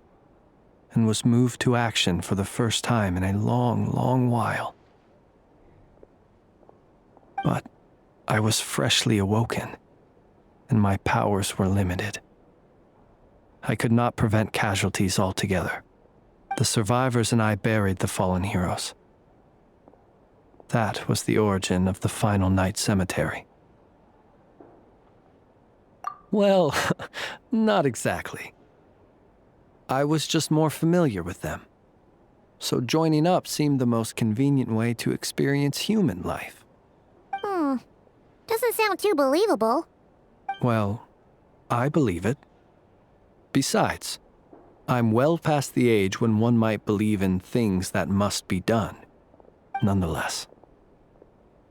and was moved to action for the first time in a long, long while. But I was freshly awoken, and my powers were limited. I could not prevent casualties altogether. The survivors and I buried the fallen heroes. That was the origin of the final night cemetery. Well, not exactly. I was just more familiar with them. So joining up seemed the most convenient way to experience human life. Doesn't sound too believable. Well, I believe it. Besides, I'm well past the age when one might believe in things that must be done. Nonetheless,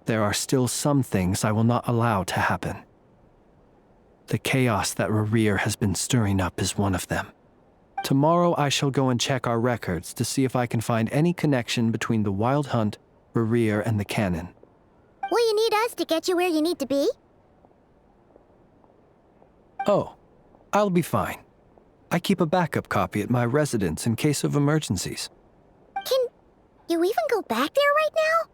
there are still some things I will not allow to happen. The chaos that Rerir has been stirring up is one of them. Tomorrow I shall go and check our records to see if I can find any connection between the Wild Hunt, Rerir, and the Canon. Will you need us to get you where you need to be? Oh, I'll be fine. I keep a backup copy at my residence in case of emergencies. Can you even go back there right now?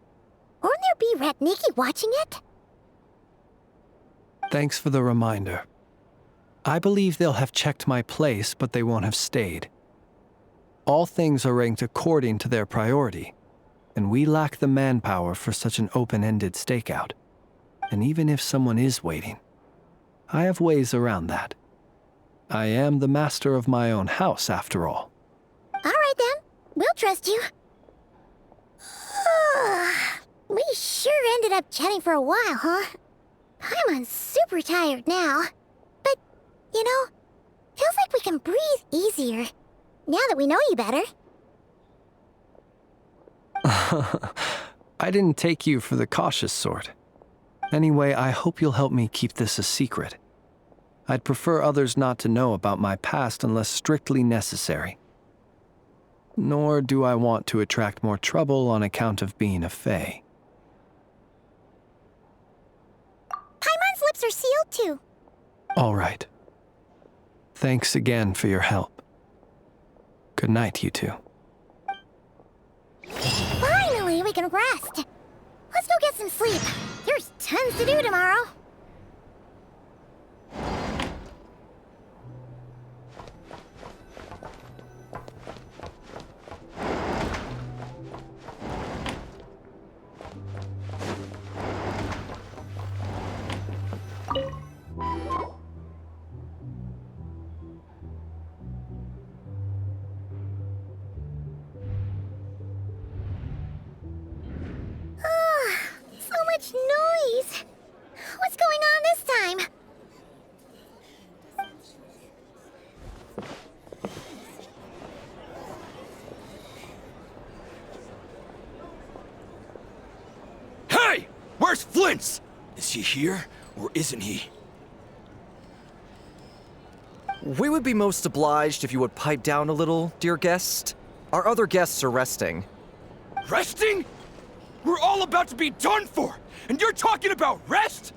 Won't there be Ratniki watching it? Thanks for the reminder. I believe they'll have checked my place, but they won't have stayed. All things are ranked according to their priority, and we lack the manpower for such an open-ended stakeout. And even if someone is waiting, I have ways around that. I am the master of my own house, after all. All right then, we'll trust you. We sure ended up chatting for a while, huh? I'm super tired now. But, you know, feels like we can breathe easier, now that we know you better. I didn't take you for the cautious sort. Anyway, I hope you'll help me keep this a secret. I'd prefer others not to know about my past unless strictly necessary. Nor do I want to attract more trouble on account of being a fae. Paimon's lips are sealed too. All right. Thanks again for your help. Good night, you two. Finally, we can rest. Let's go get some sleep. There's tons to do tomorrow. Noise! What's going on this time? Hey! Where's Flins? Is he here, or isn't he? We would be most obliged if you would pipe down a little, dear guest. Our other guests are resting. Resting? We're all about to be done for, and you're talking about rest?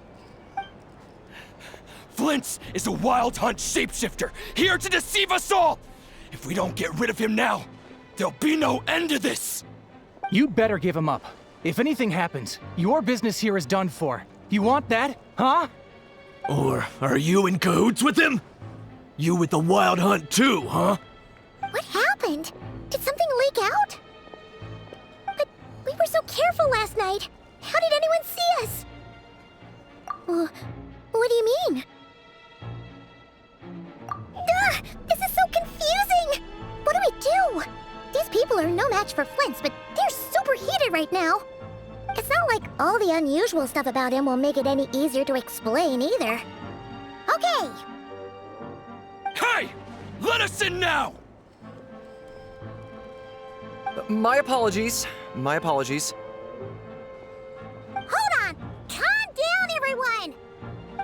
Flins is a Wild Hunt shapeshifter, here to deceive us all! If we don't get rid of him now, there'll be no end to this! You'd better give him up. If anything happens, your business here is done for. You want that, huh? Or are you in cahoots with him? You with the Wild Hunt too, huh? What happened? Did something leak out? But we were so careful last night. How did anyone see us? What do you mean? This is so confusing! What do we do? These people are no match for Flins, but they're super heated right now. It's not like all the unusual stuff about him will make it any easier to explain either. Okay! Hey! Let us in now! My apologies. My apologies. Hold on! Calm down, everyone!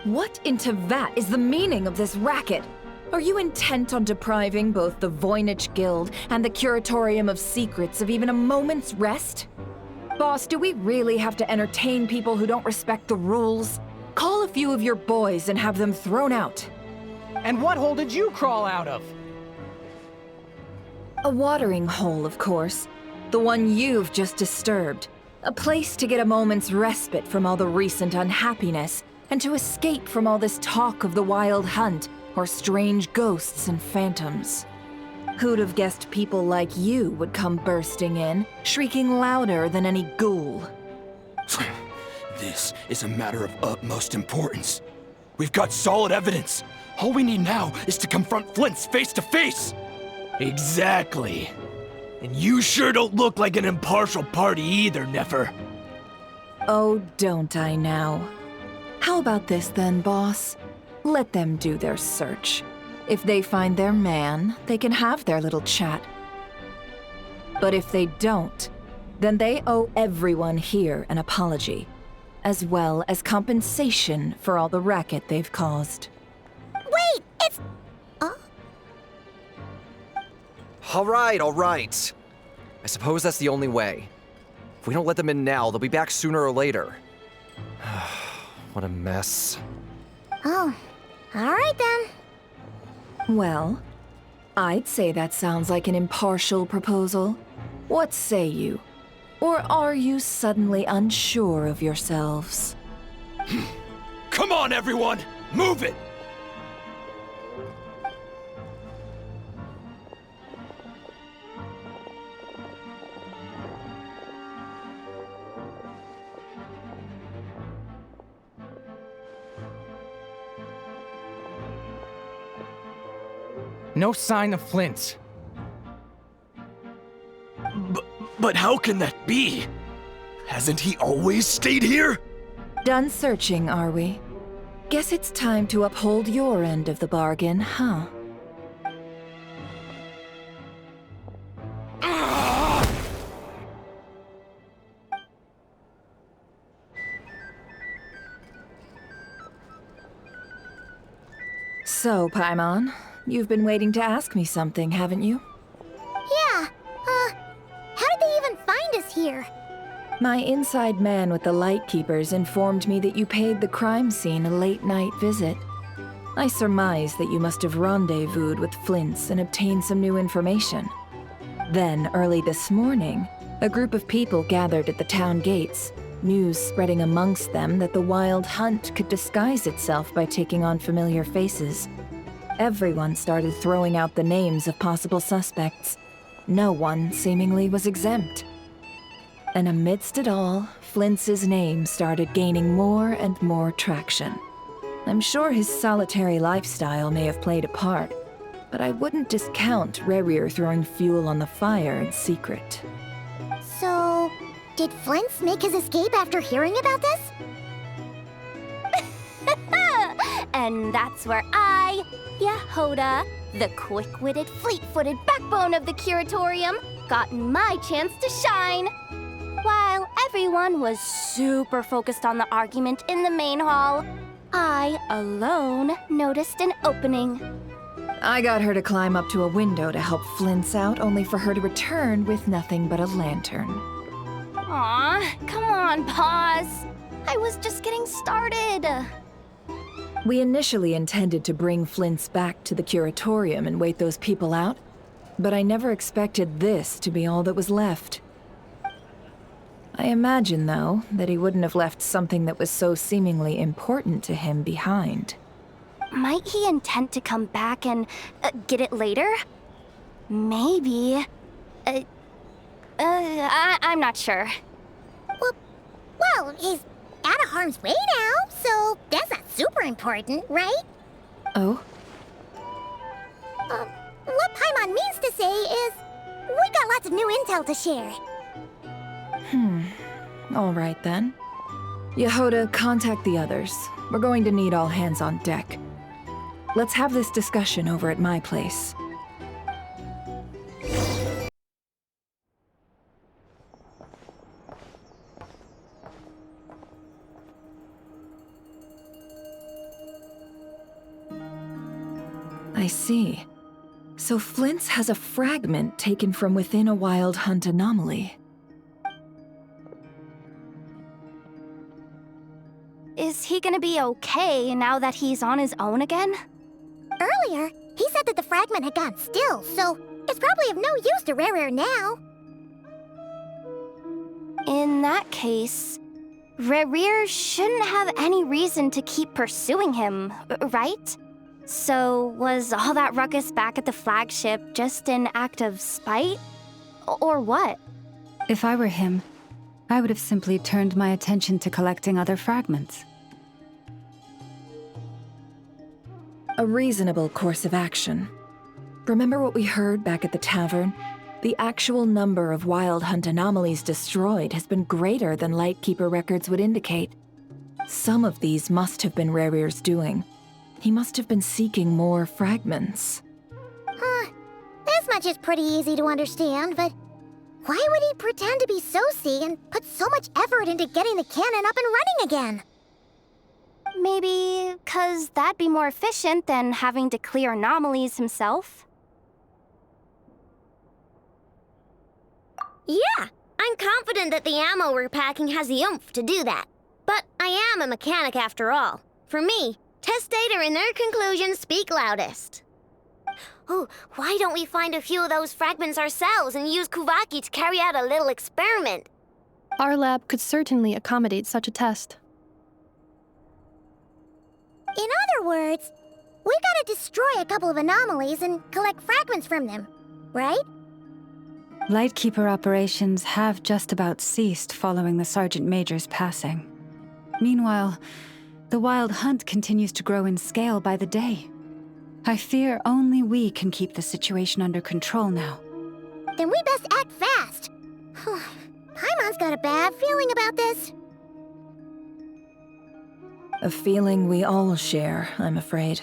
What in Tevat is the meaning of this racket? Are you intent on depriving both the Voynich Guild and the Curatorium of Secrets of even a moment's rest? Boss, do we really have to entertain people who don't respect the rules? Call a few of your boys and have them thrown out. And what hole did you crawl out of? A watering hole, of course. The one you've just disturbed. A place to get a moment's respite from all the recent unhappiness, and to escape from all this talk of the wild hunt, or strange ghosts and phantoms. Who'd have guessed people like you would come bursting in, shrieking louder than any ghoul? This is a matter of utmost importance. We've got solid evidence. All we need now is to confront Flins face to face. Exactly. And you sure don't look like an impartial party either, Nefer. Oh, don't I now? How about this then, boss? Let them do their search. If they find their man, they can have their little chat. But if they don't, then they owe everyone here an apology, as well as compensation for all the racket they've caused. Wait, it's... All right. I suppose that's the only way. If we don't let them in now, they'll be back sooner or later. What a mess. Oh, all right then. Well, I'd say that sounds like an impartial proposal. What say you? Or are you suddenly unsure of yourselves? Come on, everyone! Move it! No sign of Flins. But how can that be? Hasn't he always stayed here? Done searching, are we? Guess it's time to uphold your end of the bargain, huh? So, Paimon, you've been waiting to ask me something, haven't you? Yeah, how did they even find us here? My inside man with the Lightkeepers informed me that you paid the crime scene a late-night visit. I surmise that you must have rendezvoused with Flins and obtained some new information. Then, early this morning, a group of people gathered at the town gates, news spreading amongst them that the wild hunt could disguise itself by taking on familiar faces. Everyone started throwing out the names of possible suspects. No one, seemingly, was exempt. And amidst it all, Flints's name started gaining more and more traction. I'm sure his solitary lifestyle may have played a part, but I wouldn't discount Rerir throwing fuel on the fire in secret. So, did Flins make his escape after hearing about this? And that's where I, Jahoda, the quick-witted, fleet-footed backbone of the curatorium, got my chance to shine. While everyone was super focused on the argument in the main hall, I alone noticed an opening. I got her to climb up to a window to help Flins out, only for her to return with nothing but a lantern. Aw, come on, pause. I was just getting started. We initially intended to bring Flins back to the curatorium and wait those people out, but I never expected this to be all that was left. I imagine, though, that he wouldn't have left something that was so seemingly important to him behind. Might he intend to come back and get it later? Maybe. I'm not sure. Well, he's out of harm's way now, so that's not super important, right? Oh? What Paimon means to say is, we got lots of new intel to share. All right then. Jahoda, contact the others. We're going to need all hands on deck. Let's have this discussion over at my place. I see. So Flins has a fragment taken from within a wild hunt anomaly. Is he gonna be okay now that he's on his own again? Earlier, he said that the fragment had gone still, so it's probably of no use to Rerir now. In that case, Rerir shouldn't have any reason to keep pursuing him, right? So was all that ruckus back at the flagship just an act of spite? Or what? If I were him, I would have simply turned my attention to collecting other fragments. A reasonable course of action. Remember what we heard back at the tavern? The actual number of Wild Hunt anomalies destroyed has been greater than Lightkeeper records would indicate. Some of these must have been Rerir's doing. He must have been seeking more fragments. This much is pretty easy to understand, but why would he pretend to be Soci and put so much effort into getting the cannon up and running again? Maybe 'cause that'd be more efficient than having to clear anomalies himself? Yeah, I'm confident that the ammo we're packing has the oomph to do that. But I am a mechanic after all. For me, test data and their conclusions speak loudest. Oh, why don't we find a few of those fragments ourselves and use Kuvaki to carry out a little experiment? Our lab could certainly accommodate such a test. In other words, we gotta destroy a couple of anomalies and collect fragments from them, right? Lightkeeper operations have just about ceased following the Sergeant Major's passing. Meanwhile, the Wild Hunt continues to grow in scale by the day. I fear only we can keep the situation under control now. Then we best act fast. Paimon's got a bad feeling about this. A feeling we all share, I'm afraid.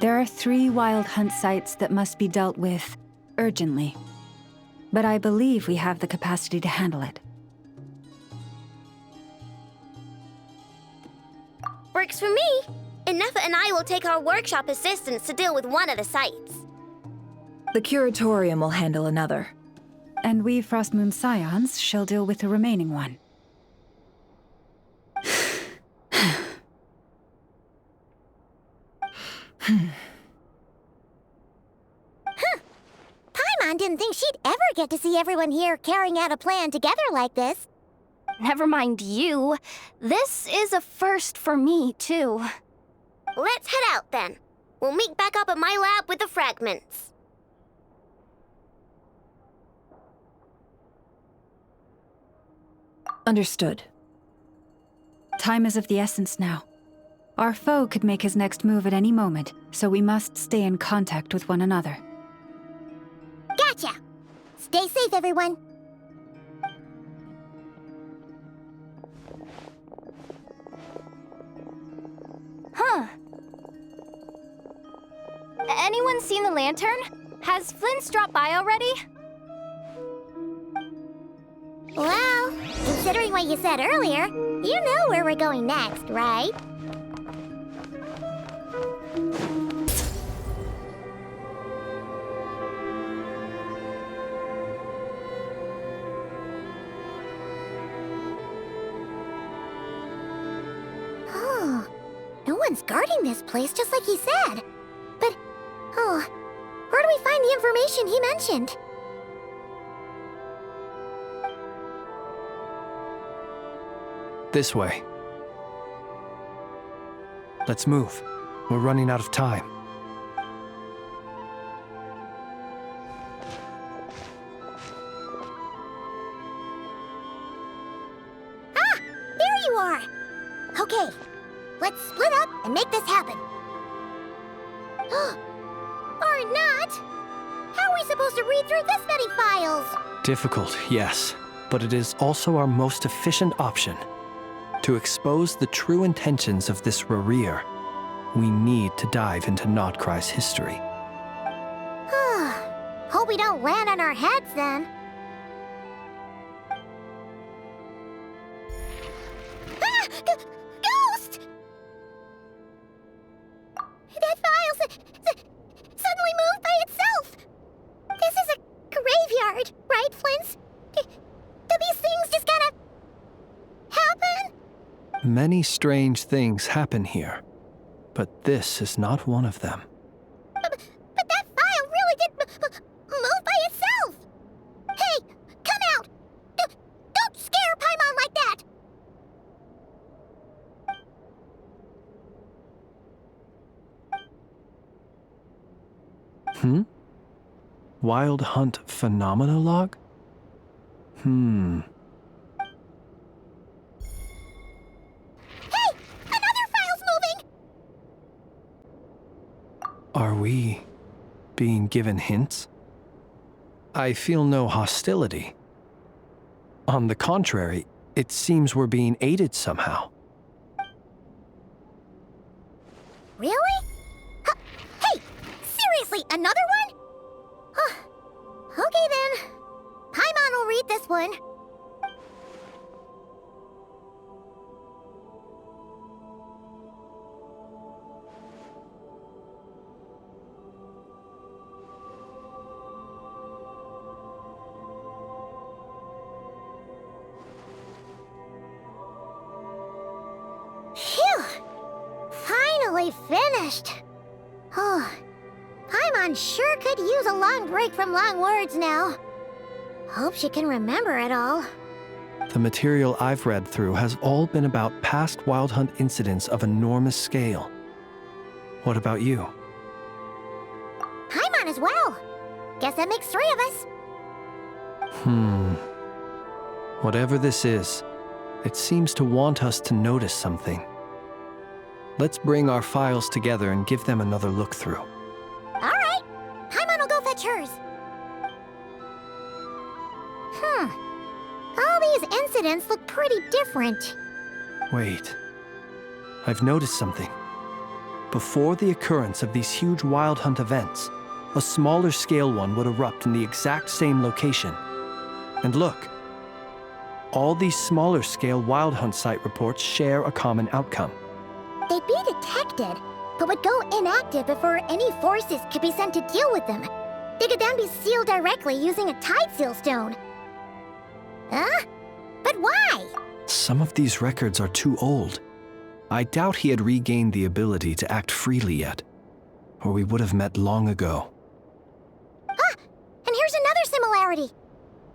There are 3 Wild Hunt sites that must be dealt with urgently. But I believe we have the capacity to handle it. Works for me. Ineffa and I will take our workshop assistants to deal with one of the sites. The Curatorium will handle another. And we Frostmoon Scions shall deal with the remaining one. Paimon didn't think she'd ever get to see everyone here carrying out a plan together like this. Never mind you. This is a first for me, too. Let's head out, then. We'll meet back up at my lab with the fragments. Understood. Time is of the essence now. Our foe could make his next move at any moment, so we must stay in contact with one another. Gotcha! Stay safe, everyone. Huh. Anyone seen the lantern? Has Flins dropped by already? Well, considering what you said earlier, you know where we're going next, right? Oh, no one's guarding this place just like he said. But, where do we find the information he mentioned? This way. Let's move. We're running out of time. Ah! There you are! Okay, let's split up and make this happen. Or not! How are we supposed to read through this many files? Difficult, yes, but it is also our most efficient option. To expose the true intentions of this Rerir, we need to dive into nod-krai's history. Hope we don't land on our heads then. Ah! Ghost! Many strange things happen here, but this is not one of them. But that file really did move by itself! Hey, come out! Don't scare Paimon like that! Wild Hunt Phenomenologue? Hey! Another file's moving! Are we being given hints? I feel no hostility. On the contrary, it seems we're being aided somehow. Really? Hey! Seriously, another one? Okay then. Paimon will read this one. Phew! Finally finished. Oh, Paimon sure could use a long break from long words now. Hope she can remember it all. The material I've read through has all been about past Wild Hunt incidents of enormous scale. What about you? Paimon as well. Guess that makes 3 of us. Whatever this is, it seems to want us to notice something. Let's bring our files together and give them another look through. All right. Paimon will go fetch hers. All these incidents look pretty different. Wait. I've noticed something. Before the occurrence of these huge Wild Hunt events, a smaller scale one would erupt in the exact same location. And look. All these smaller scale Wild Hunt site reports share a common outcome. They'd be detected, but would go inactive before any forces could be sent to deal with them. They could then be sealed directly using a tide seal stone. Huh? But why? Some of these records are too old. I doubt he had regained the ability to act freely yet, or we would have met long ago. Ah! And here's another similarity.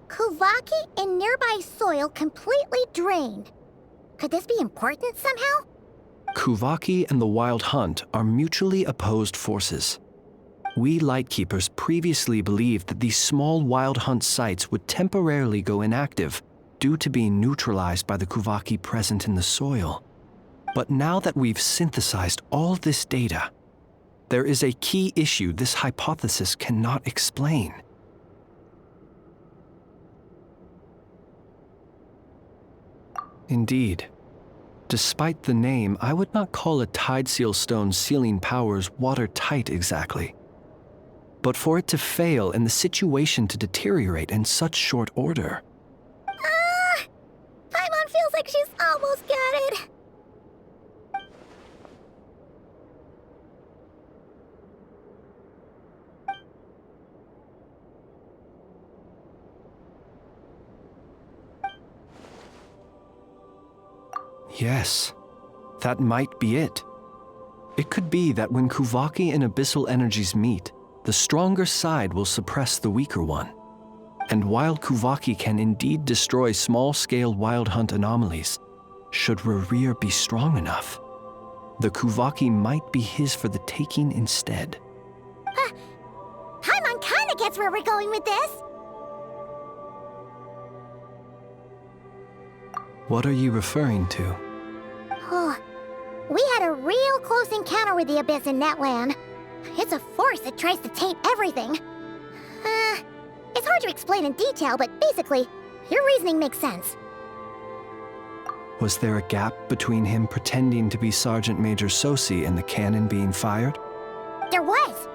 Kuvaki in nearby soil completely drained. Could this be important somehow? Kuvaki and the Wild Hunt are mutually opposed forces. We Lightkeepers previously believed that these small Wild Hunt sites would temporarily go inactive due to being neutralized by the Kuvaki present in the soil. But now that we've synthesized all this data, there is a key issue this hypothesis cannot explain. Indeed. Despite the name, I would not call a tide seal stone's sealing powers watertight exactly. But for it to fail and the situation to deteriorate in such short order. Paimon feels like she's almost got it. Yes, that might be it. It could be that when Kuvaki and abyssal energies meet, the stronger side will suppress the weaker one. And while Kuvaki can indeed destroy small-scale Wild Hunt anomalies, should Rerir be strong enough, the Kuvaki might be his for the taking instead. Paimon kinda gets where we're going with this. What are you referring to? Oh, we had a real close encounter with the Abyss in Netland. It's a force that tries to taint everything. It's hard to explain in detail, but basically, your reasoning makes sense. Was there a gap between him pretending to be Sergeant Major Sosi and the cannon being fired? There was.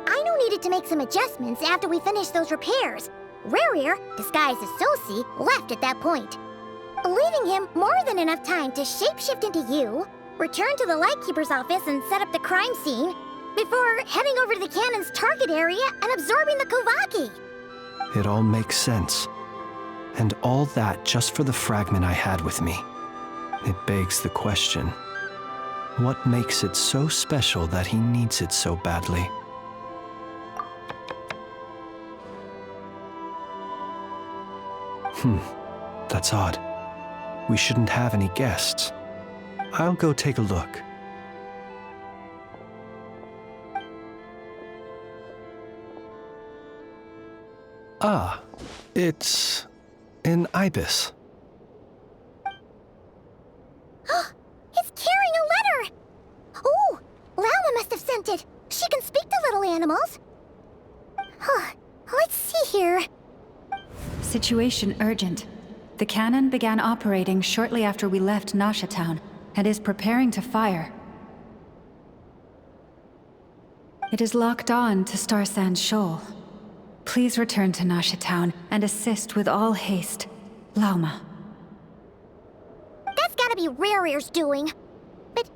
Aino needed to make some adjustments after we finished those repairs. Rerir, disguised as Sosi, left at that point, leaving him more than enough time to shapeshift into you, return to the Lightkeeper's office and set up the crime scene, before heading over to the cannon's target area and absorbing the Kuvaki. It all makes sense. And all that just for the fragment I had with me. It begs the question, what makes it so special that he needs it so badly? That's odd. We shouldn't have any guests. I'll go take a look. Ah, it's an ibis. It's carrying a letter! Ooh, Lauma must have sent it. She can speak to little animals. Huh, let's see here. Situation urgent. The cannon began operating shortly after we left Nasha Town and is preparing to fire. It is locked on to Star Sand Shoal. Please return to Nasha Town and assist with all haste. Lauma. That's gotta be Rerir's doing. But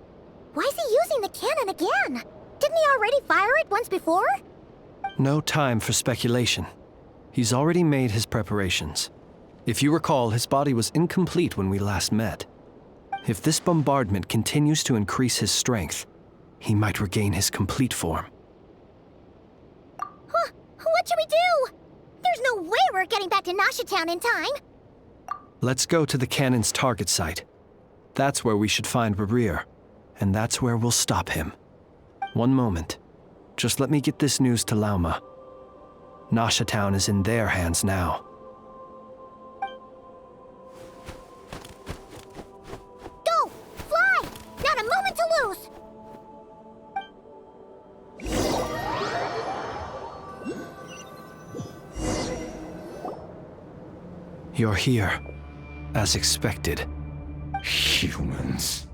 why is he using the cannon again? Didn't he already fire it once before? No time for speculation. He's already made his preparations. If you recall, his body was incomplete when we last met. If this bombardment continues to increase his strength, he might regain his complete form. Huh, what should we do? There's no way we're getting back to Nasha Town in time. Let's go to the cannon's target site. That's where we should find Rerir, and that's where we'll stop him. One moment. Just let me get this news to Lauma. Nasha Town is in their hands now. Go! Fly! Not a moment to lose! You're here, as expected. Humans,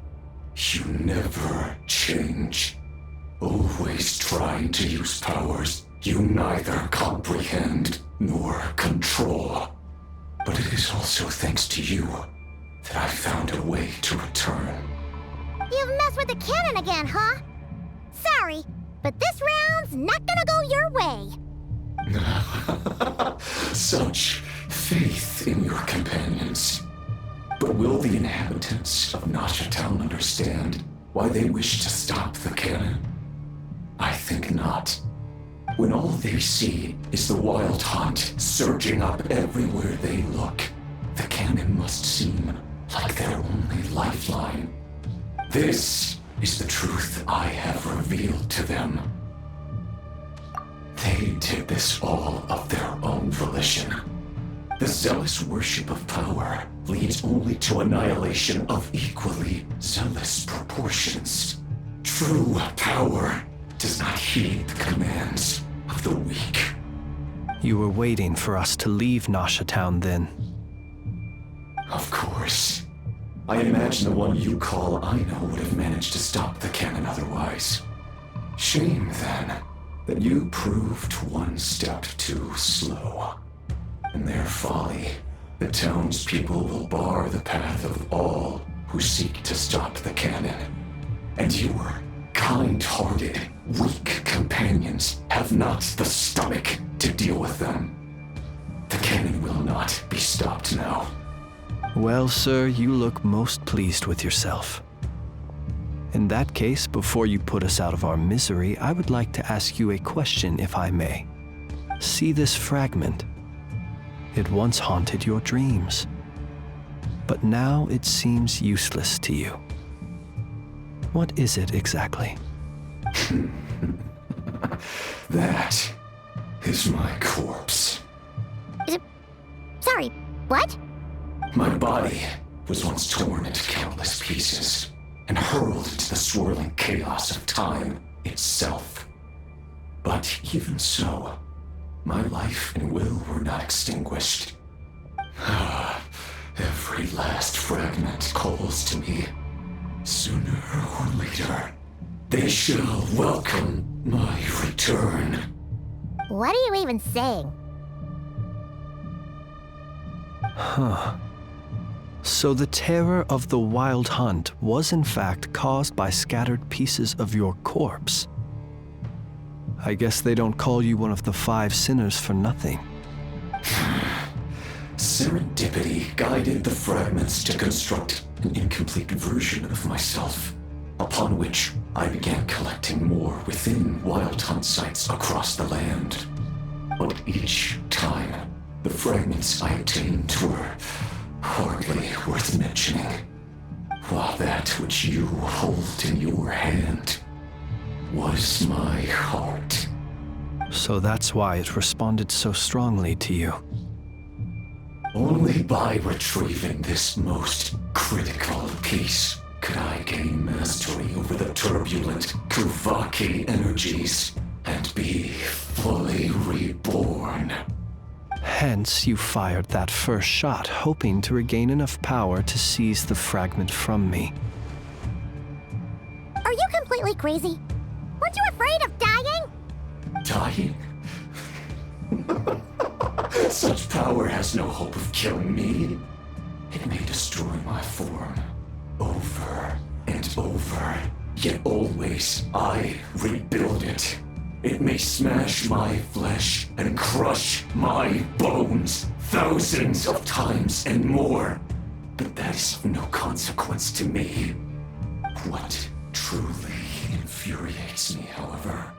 you never change. Always trying to use powers you neither comprehend nor control. But it is also thanks to you that I found a way to return. You've messed with the cannon again, huh? Sorry, but this round's not gonna go your way. Such faith in your companions. But will the inhabitants of Nasha Town understand why they wish to stop the cannon? I think not. When all they see is the wild hunt surging up everywhere they look, the cannon must seem like their only lifeline. This is the truth I have revealed to them. They did this all of their own volition. The zealous worship of power leads only to annihilation of equally zealous proportions. True power does not heed the commands of the weak. You were waiting for us to leave Nasha Town then. Of course. I imagine the one you call Aino would have managed to stop the cannon otherwise. Shame, then, that you proved one step too slow. In their folly, the townspeople will bar the path of all who seek to stop the cannon. And your kind-hearted, weak companions have not the stomach to deal with them. The cannon will not be stopped now. Well, sir, you look most pleased with yourself. In that case, before you put us out of our misery, I would like to ask you a question, if I may. See this fragment? It once haunted your dreams, but now it seems useless to you. What is it exactly? That is my corpse. Sorry, what? My body was once torn into countless pieces and hurled into the swirling chaos of time itself. But even so, my life and will were not extinguished. Every last fragment calls to me. Sooner or later, they shall welcome my return. What are you even saying? Huh. So the terror of the wild hunt was in fact caused by scattered pieces of your corpse. I guess they don't call you one of the 5 sinners for nothing. Serendipity guided the fragments to construct an incomplete version of myself, upon which I began collecting more within wild hunt sites across the land. But each time, the fragments I obtained were hardly worth mentioning, while that which you hold in your hand was my heart. So that's why it responded so strongly to you. Only by retrieving this most critical piece could I gain mastery over the turbulent Kuvaki energies and be fully reborn. Hence, you fired that first shot, hoping to regain enough power to seize the fragment from me. Are you completely crazy? Weren't you afraid of dying? Dying? Such power has no hope of killing me. It may destroy my form over and over, yet always I rebuild it. It may smash my flesh and crush my bones thousands of times and more, but that is of no consequence to me. What truly infuriates me, however,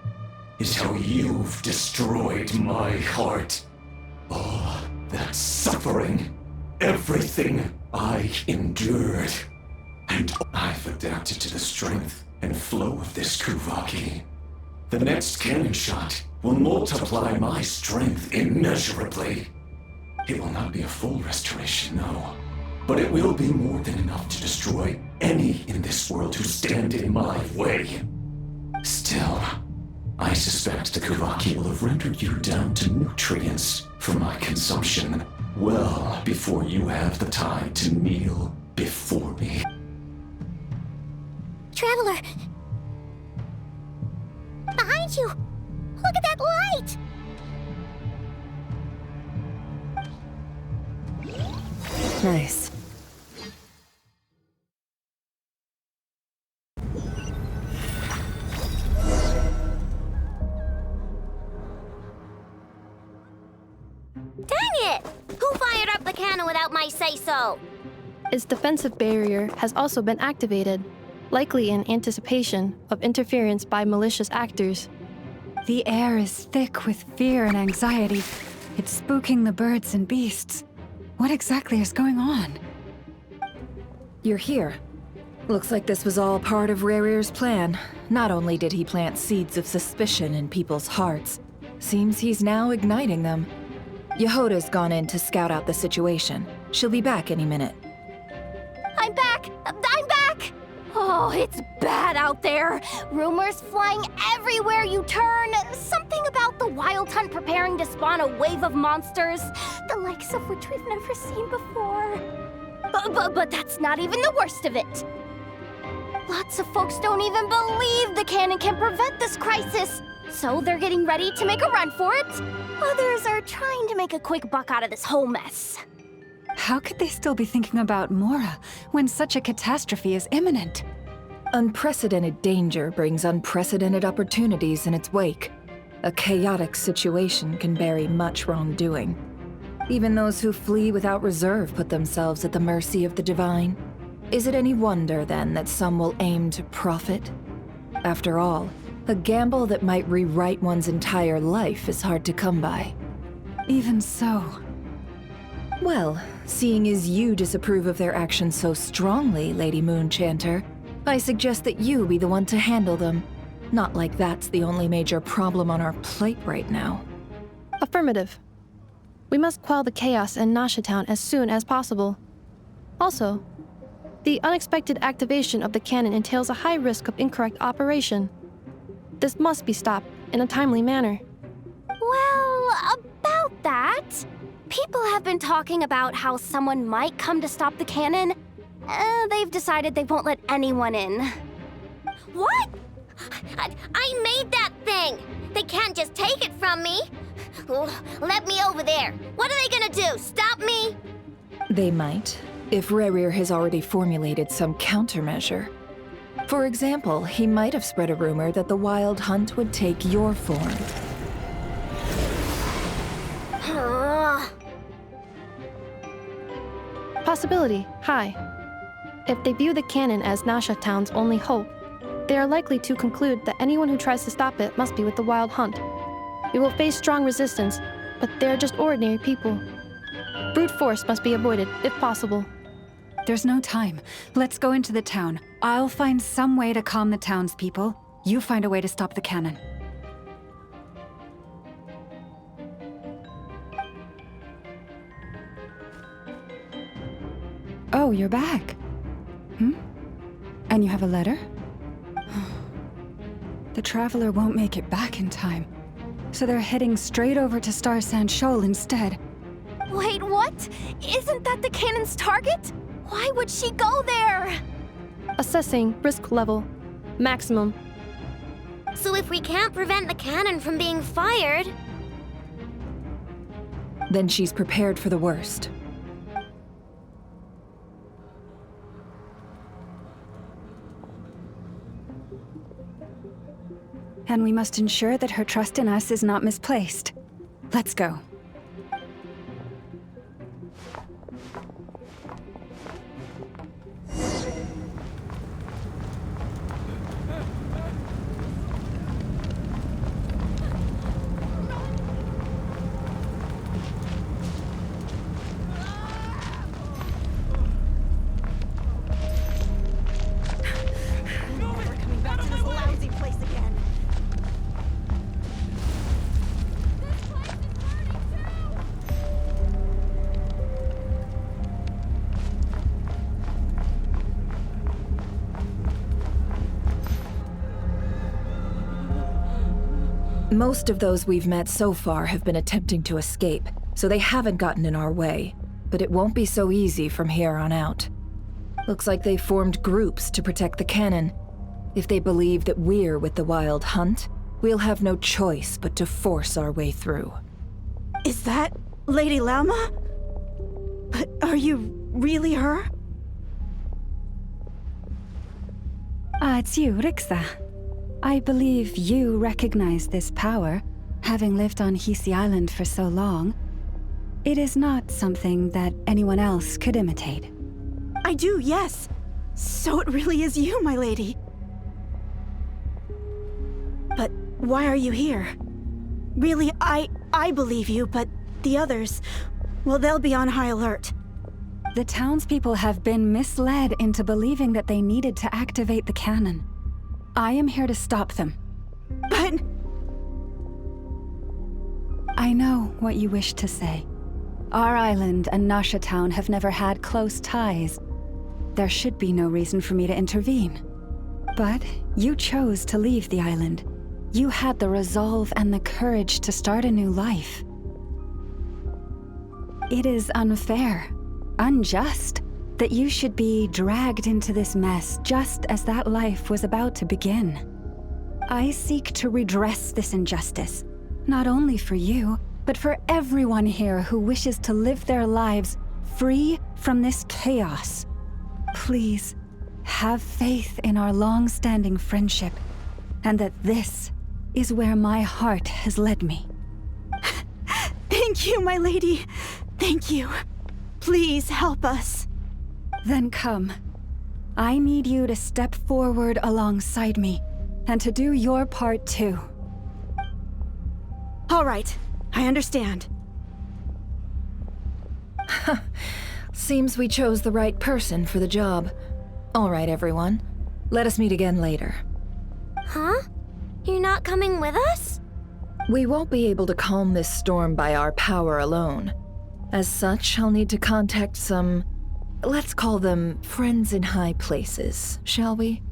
is how you've destroyed my heart. All that suffering, everything I endured, and I've adapted to the strength and flow of this Kuvaki. The next cannon shot will multiply my strength immeasurably. It will not be a full restoration, no, but it will be more than enough to destroy any in this world who stand in my way. Still, I suspect the Kuvaki will have rendered you down to nutrients for my consumption well before you have the time to kneel before me. Traveler! Behind you! Look at that light! Nice. Dang it! Who fired up the cannon without my say-so? Its defensive barrier has also been activated, likely in anticipation of interference by malicious actors. The air is thick with fear and anxiety. It's spooking the birds and beasts. What exactly is going on? You're here. Looks like this was all part of Rerir's plan. Not only did he plant seeds of suspicion in people's hearts, seems he's now igniting them. Jahoda's gone in to scout out the situation. She'll be back any minute. I'm back! I'm back! Oh, it's bad out there. Rumors flying everywhere you turn. Something about the wild hunt preparing to spawn a wave of monsters, the likes of which we've never seen before. But that's not even the worst of it. Lots of folks don't even believe the cannon can prevent this crisis, so they're getting ready to make a run for it. Others are trying to make a quick buck out of this whole mess. How could they still be thinking about Mora when such a catastrophe is imminent? Unprecedented danger brings unprecedented opportunities in its wake. A chaotic situation can bury much wrongdoing. Even those who flee without reserve put themselves at the mercy of the divine. Is it any wonder, then, that some will aim to profit? After all, a gamble that might rewrite one's entire life is hard to come by. Even so. Well, seeing as you disapprove of their actions so strongly, Lady Moonchanter, I suggest that you be the one to handle them. Not like that's the only major problem on our plate right now. Affirmative. We must quell the chaos in Nasha Town as soon as possible. Also, the unexpected activation of the cannon entails a high risk of incorrect operation. This must be stopped in a timely manner. Well, about that, people have been talking about how someone might come to stop the cannon. They've decided they won't let anyone in. What? I made that thing! They can't just take it from me! Let me over there! What are they gonna do, stop me? They might, if Rerir has already formulated some countermeasure. For example, he might have spread a rumor that the Wild Hunt would take your form. Possibility high. If they view the Canon as Nasha Town's only hope, they are likely to conclude that anyone who tries to stop it must be with the Wild Hunt. We will face strong resistance, but they are just ordinary people. Brute force must be avoided, if possible. There's no time. Let's go into the town. I'll find some way to calm the townspeople. You find a way to stop the Canon. Oh, you're back. And you have a letter? The Traveler won't make it back in time, so they're heading straight over to Star Sand Shoal instead. Wait, what? Isn't that the Canon's target? Why would she go there? Assessing risk level. Maximum. So if we can't prevent the cannon from being fired... Then she's prepared for the worst. And we must ensure that her trust in us is not misplaced. Let's go. Most of those we've met so far have been attempting to escape, so they haven't gotten in our way. But it won't be so easy from here on out. Looks like they formed groups to protect the Canon. If they believe that we're with the Wild Hunt, we'll have no choice but to force our way through. Is that Lady Lauma? But are you really her? It's you, Rixa. I believe you recognize this power, having lived on Hisi Island for so long. It is not something that anyone else could imitate. I do, yes. So it really is you, my lady. But why are you here? Really, I believe you, but the others, well, they'll be on high alert. The townspeople have been misled into believing that they needed to activate the Canon. I am here to stop them. But... I know what you wish to say. Our island and Nasha Town have never had close ties. There should be no reason for me to intervene. But you chose to leave the island. You had the resolve and the courage to start a new life. It is unfair, unjust, that you should be dragged into this mess just as that life was about to begin. I seek to redress this injustice, not only for you, but for everyone here who wishes to live their lives free from this chaos. Please, have faith in our long-standing friendship, and that this is where my heart has led me. Thank you, my lady. Thank you. Please help us. Then come. I need you to step forward alongside me, and to do your part too. All right, I understand. Seems we chose the right person for the job. All right, everyone. Let us meet again later. Huh? You're not coming with us? We won't be able to calm this storm by our power alone. As such, I'll need to contact some... let's call them friends in high places, shall we?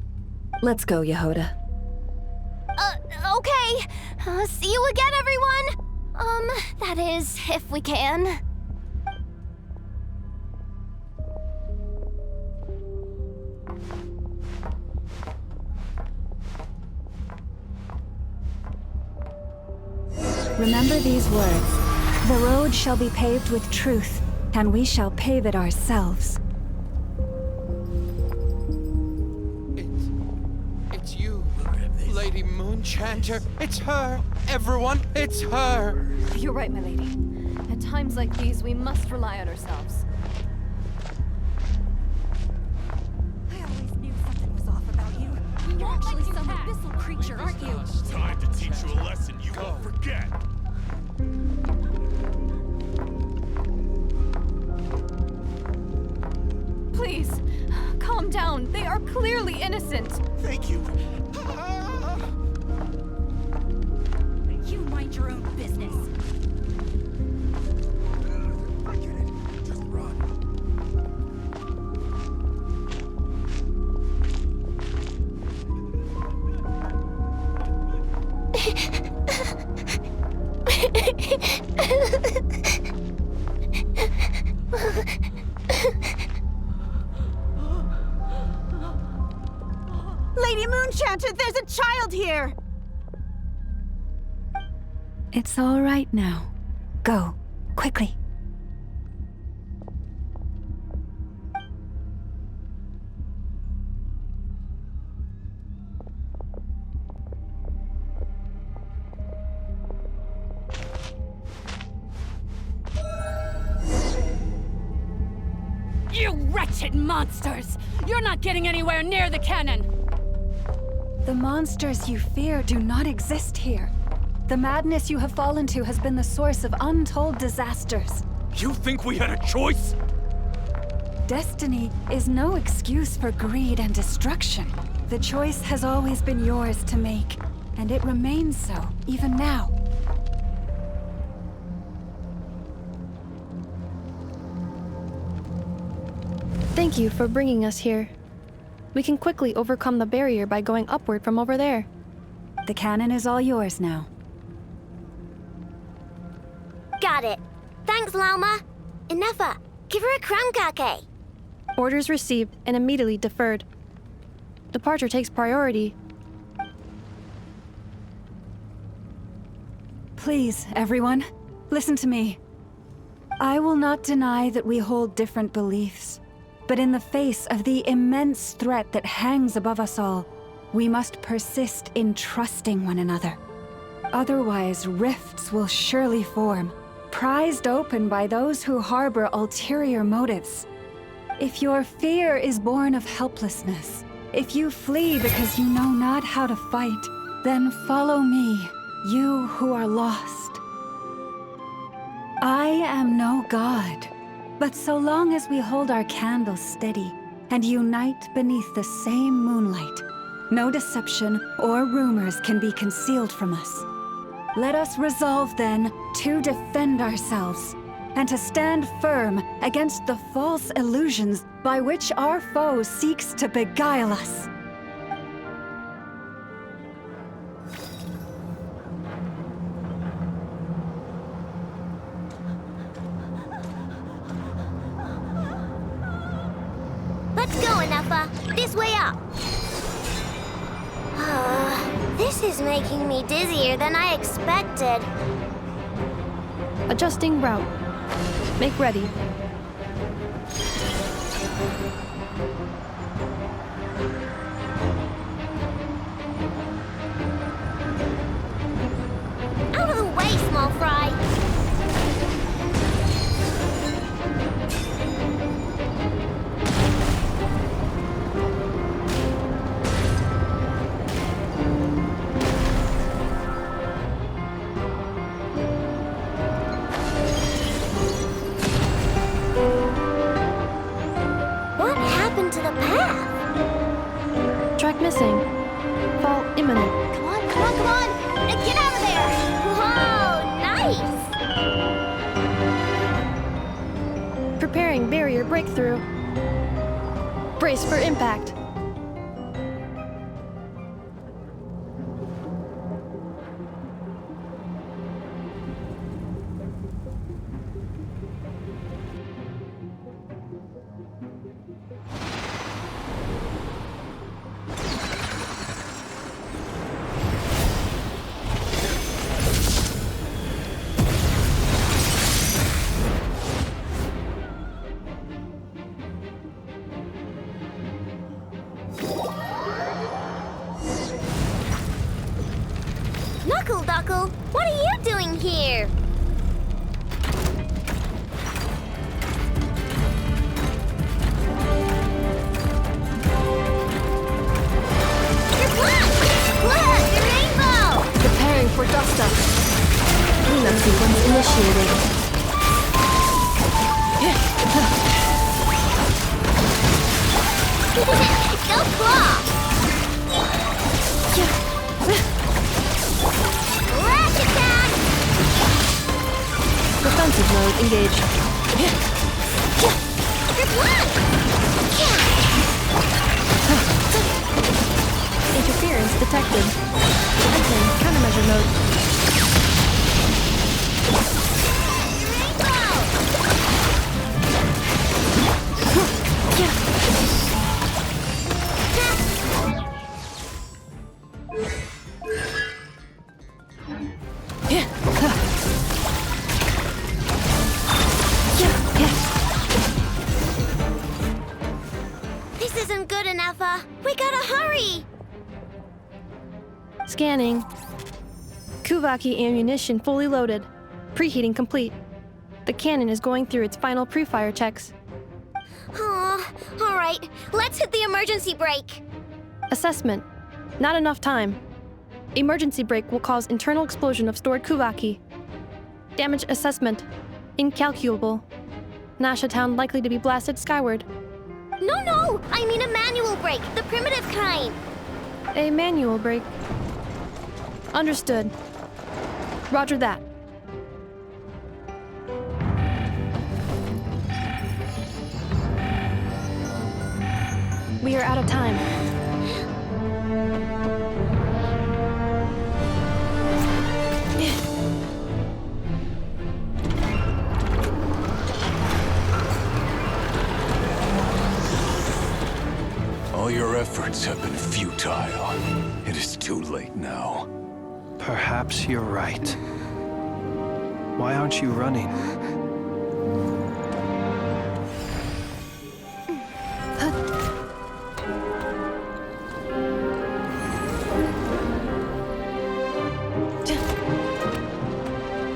Let's go, Jahoda. Okay. See you again, everyone! That is, if we can. Remember these words. The road shall be paved with truth, and we shall pave it ourselves. It's you, Lady Moonchanter. It's her. Everyone, it's her. You're right, my lady. At times like these, we must rely on ourselves. You're actually some abyssal creature, aren't you? Time to teach you a lesson you won't forget. Please, calm down. They are clearly innocent. Thank you. You mind your own business. Forget it. Just run. Lady Moonchanter, there's a child here! It's all right now. Go, quickly. You wretched monsters! You're not getting anywhere near the cannon! The monsters you fear do not exist here. The madness you have fallen to has been the source of untold disasters. You think we had a choice? Destiny is no excuse for greed and destruction. The choice has always been yours to make, and it remains so, even now. Thank you for bringing us here. We can quickly overcome the barrier by going upward from over there. The cannon is all yours now. Got it. Thanks, Lauma. Enough. Give her a crown kake. Orders received and immediately deferred. Departure takes priority. Please, everyone, listen to me. I will not deny that we hold different beliefs, but in the face of the immense threat that hangs above us all, we must persist in trusting one another. Otherwise, rifts will surely form, prized open by those who harbor ulterior motives. If your fear is born of helplessness, if you flee because you know not how to fight, then follow me, you who are lost. I am no god, but so long as we hold our candles steady and unite beneath the same moonlight, no deception or rumors can be concealed from us. Let us resolve then to defend ourselves and to stand firm against the false illusions by which our foe seeks to beguile us. Let's go, Enough. This way up. This is making me dizzier than I expected. Adjusting route. Make ready. Out of the way, small fry. What happened to the path? Track missing. Fall imminent. Come on, come on, come on! Get out of there! Whoa, nice! Preparing barrier breakthrough. Brace for impact. initiated. Go claw! Rash attack! Defensive mode engaged. Good luck! Interference detected. Entering countermeasure mode. This isn't good enough, we gotta hurry! Scanning. Kuvaki ammunition fully loaded. Preheating complete. The cannon is going through its final pre-fire checks. Aw, alright, let's hit the emergency brake. Assessment. Not enough time. Emergency brake will cause internal explosion of stored Kuvaki. Damage assessment. Incalculable. Nasha Town likely to be blasted skyward. No, I mean a manual brake, the primitive kind. A manual brake. Understood. Roger that. We are out of time. All your efforts have been futile. It is too late now. Perhaps you're right. Why aren't you running?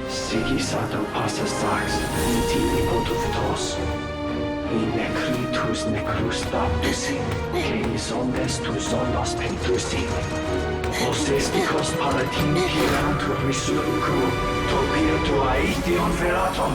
Sigisato passa sax, intili potutos. In necritus necrus baptusi, que ondes tu zonos pentusi. Osesticos palatin pirantur resurrecru, topir tu aetion veratum.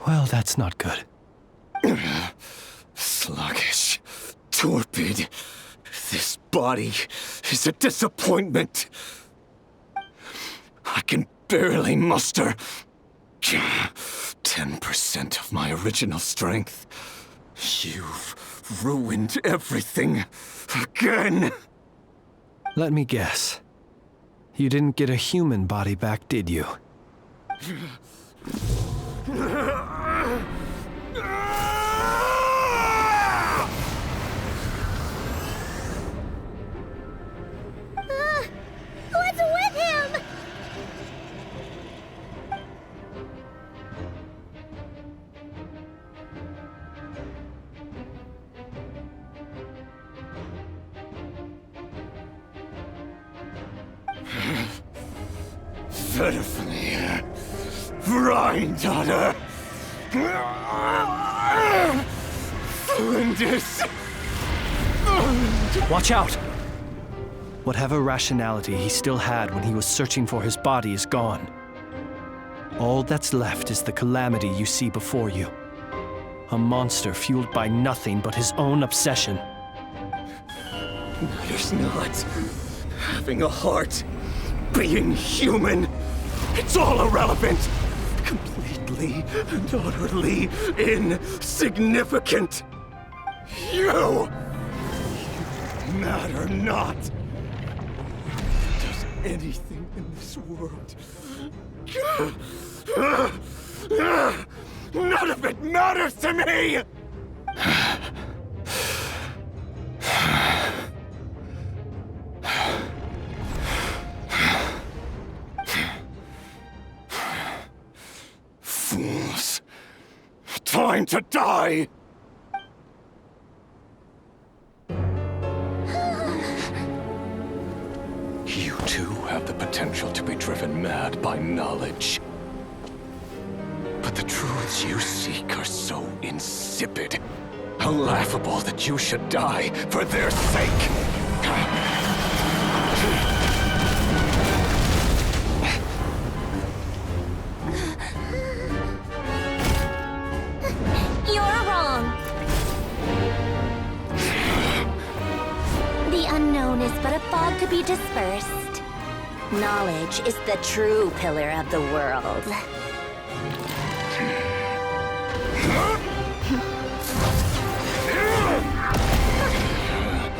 Well, that's not good. Sluggish. Torpid. This body is a disappointment. I can barely muster 10% of my original strength. You've ruined everything again. Let me guess. You didn't get a human body back, did you? What's with him? Pitifully, Granddaughter. Flinders. Watch out! Whatever rationality he still had when he was searching for his body is gone. All that's left is the calamity you see before you. A monster fueled by nothing but his own obsession. Matters not. Having a heart. Being human. It's all irrelevant. Completely and utterly insignificant. You matter not. Does anything in this world. None of it matters to me! Fools. Time to die! You too have the potential to be driven mad by knowledge. But the truths you seek are so insipid, laughable that you should die for their sake. You're wrong. The unknown is but a fog to be dispersed. Knowledge is the true pillar of the world.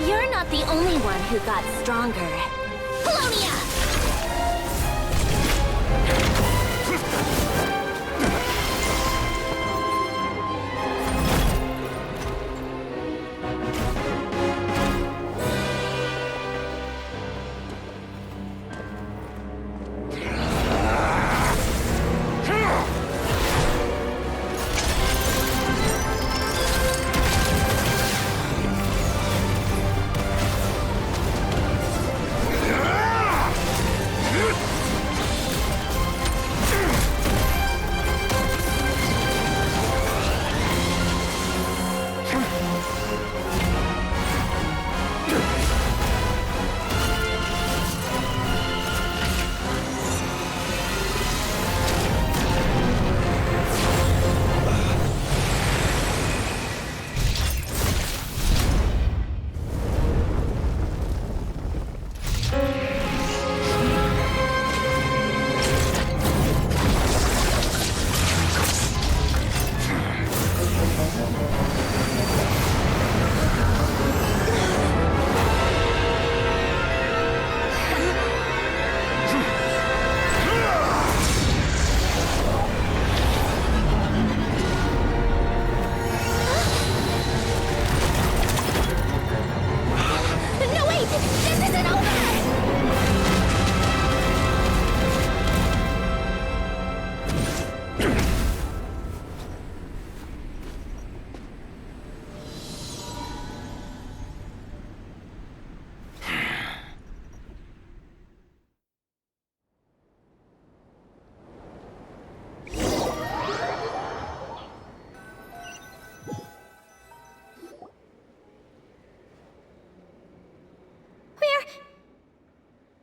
You're not the only one who got stronger. Polonia!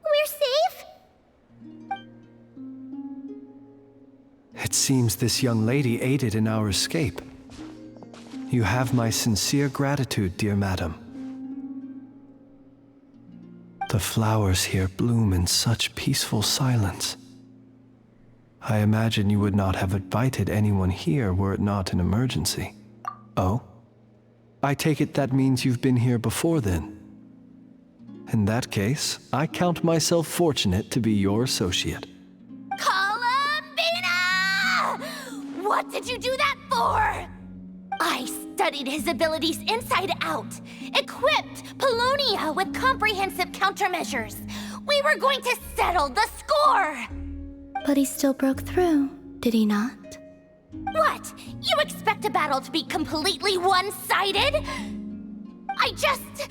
We're safe? It seems this young lady aided in our escape. You have my sincere gratitude, dear madam. The flowers here bloom in such peaceful silence. I imagine you would not have invited anyone here were it not an emergency. Oh? I take it that means you've been here before then? In that case, I count myself fortunate to be your associate. Columbina! What did you do that for? I studied his abilities inside out, equipped Paulownia with comprehensive countermeasures. We were going to settle the score! But he still broke through, did he not? What? You expect a battle to be completely one-sided? I just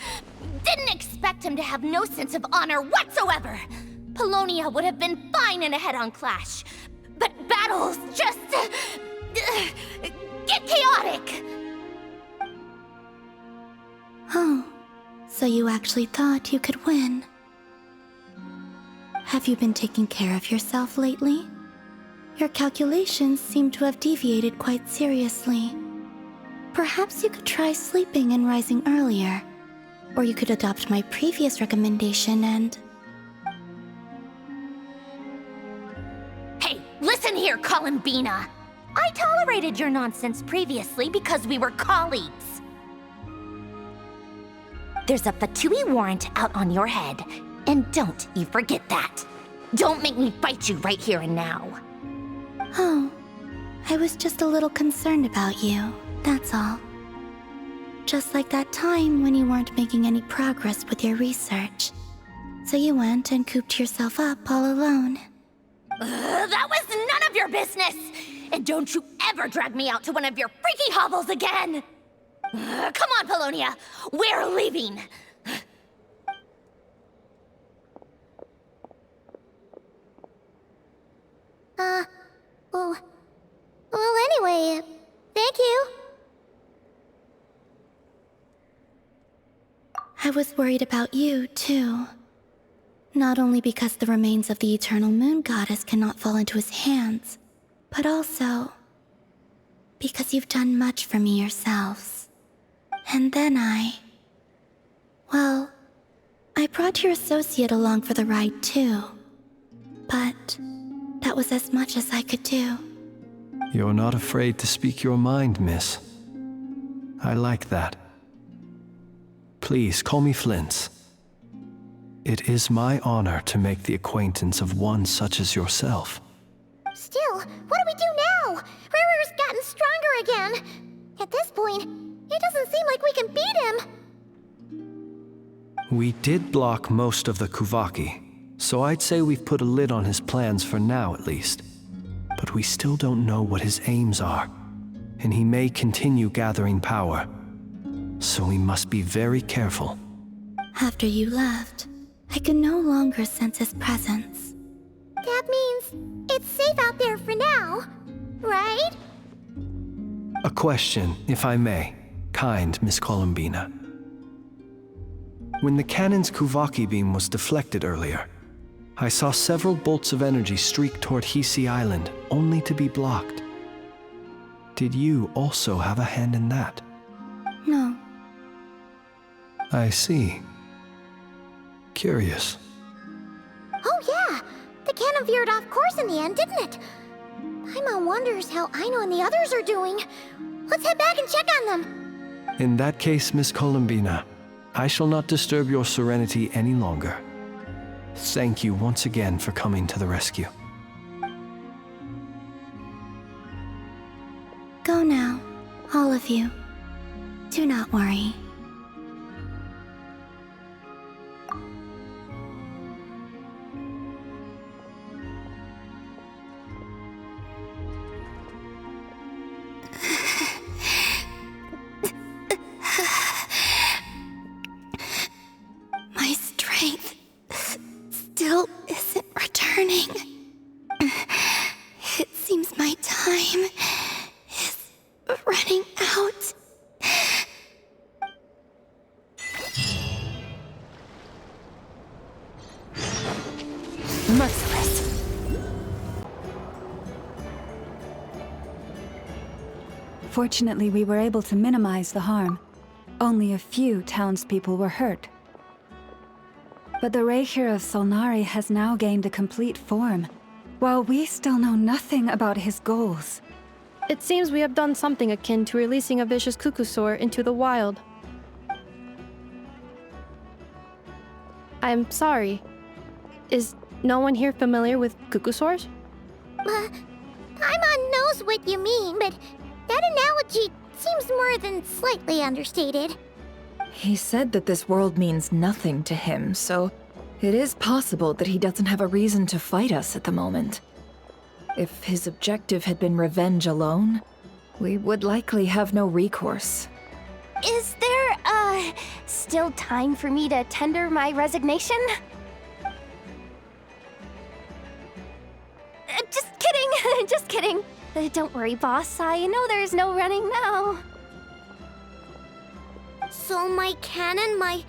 didn't expect him to have no sense of honor whatsoever. Paulownia would have been fine in a head-on clash, but battles just get chaotic. Oh, so you actually thought you could win. Have you been taking care of yourself lately? Your calculations seem to have deviated quite seriously. Perhaps you could try sleeping and rising earlier. Or you could adopt my previous recommendation and... Hey, listen here, Columbina. I tolerated your nonsense previously because we were colleagues. There's a Fatui warrant out on your head, and don't you forget that. Don't make me fight you right here and now. Oh, I was just a little concerned about you, that's all. Just like that time when you weren't making any progress with your research. So you went and cooped yourself up all alone. That was none of your business! And don't you ever drag me out to one of your freaky hovels again! Come on, Paulownia! We're leaving! Well, anyway, thank you. I was worried about you, too. Not only because the remains of the Eternal Moon Goddess cannot fall into his hands, but also because you've done much for me yourselves. And then well, I brought your associate along for the ride, too. But that was as much as I could do. You're not afraid to speak your mind, miss. I like that. Please call me Flins. It is my honor to make the acquaintance of one such as yourself. Still, what do we do now? Rerir's gotten stronger again. At this point, it doesn't seem like we can beat him. We did block most of the Kuvaki, so I'd say we've put a lid on his plans for now at least. But we still don't know what his aims are, and he may continue gathering power. So we must be very careful. After you left, I could no longer sense his presence. That means it's safe out there for now, right? A question, if I may, kind Miss Columbina. When the cannon's Kuvaki beam was deflected earlier, I saw several bolts of energy streak toward Hisi Island, only to be blocked. Did you also have a hand in that? No. I see. Curious. Oh yeah! The cannon veered off course in the end, didn't it? Paimon wonders how Aino and the others are doing. Let's head back and check on them. In that case, Miss Columbina, I shall not disturb your serenity any longer. Thank you once again for coming to the rescue. Go now, all of you. Do not worry. My strength still isn't returning. It seems my time is running out. Merciless. Fortunately, we were able to minimize the harm. Only a few townspeople were hurt. But the Rerir of Solnari has now gained a complete form, while we still know nothing about his goals. It seems we have done something akin to releasing a vicious cuckoosaur into the wild. I'm sorry. Is no one here familiar with cuckoosaurs? Paimon knows what you mean, but that analogy seems more than slightly understated. He said that this world means nothing to him, so it is possible that he doesn't have a reason to fight us at the moment. If his objective had been revenge alone, we would likely have no recourse. Is there, still time for me to tender my resignation? Just kidding, just kidding. Don't worry, boss. I know there's no running now. So my canon, my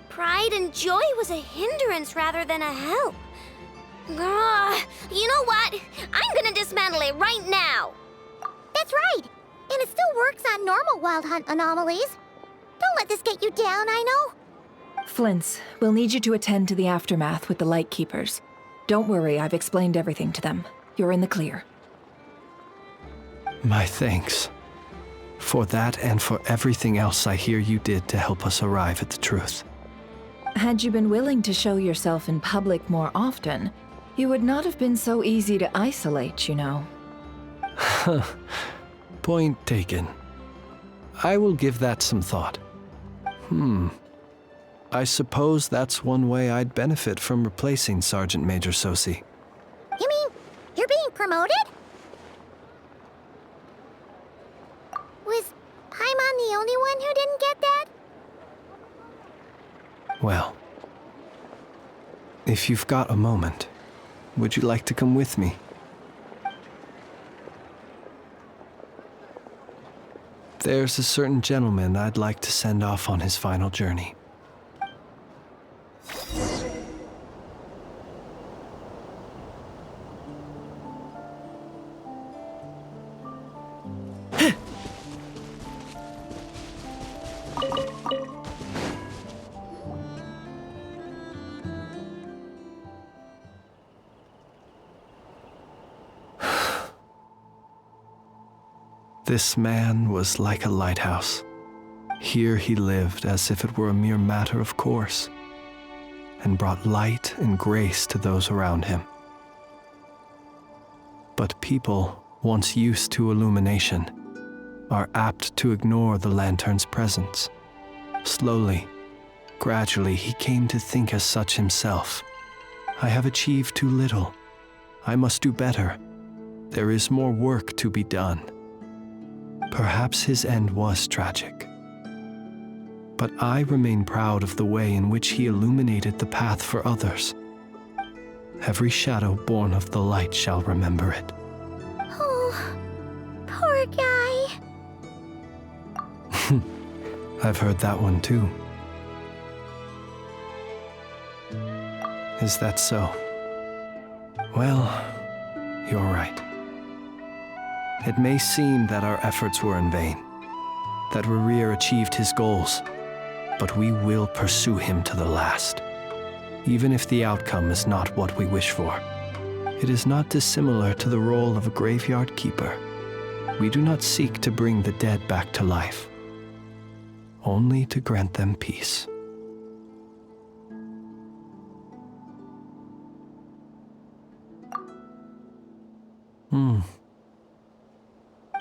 pride and joy was a hindrance rather than a help. You know what? I'm gonna dismantle it right now. That's right. And it still works on normal wild hunt anomalies. Don't let this get you down, I know. Flins, we'll need you to attend to the aftermath with the Lightkeepers. Don't worry, I've explained everything to them. You're in the clear. My thanks. For that and for everything else I hear you did to help us arrive at the truth. Had you been willing to show yourself in public more often, you would not have been so easy to isolate, you know. Point taken. I will give that some thought. I suppose that's one way I'd benefit from replacing Sergeant Major Sosi. You mean you're being promoted? Was Paimon the only one who didn't get that? Well, if you've got a moment, would you like to come with me? There's a certain gentleman I'd like to send off on his final journey. This man was like a lighthouse. Here he lived as if it were a mere matter of course, and brought light and grace to those around him. But people, once used to illumination, are apt to ignore the lantern's presence. Slowly, gradually, he came to think as such himself. I have achieved too little. I must do better. There is more work to be done. Perhaps his end was tragic. But I remain proud of the way in which he illuminated the path for others. Every shadow born of the light shall remember it. Oh, poor guy. I've heard that one too. Is that so? Well, you're right. It may seem that our efforts were in vain, that Rerir achieved his goals, but we will pursue him to the last, even if the outcome is not what we wish for. It is not dissimilar to the role of a graveyard keeper. We do not seek to bring the dead back to life, only to grant them peace.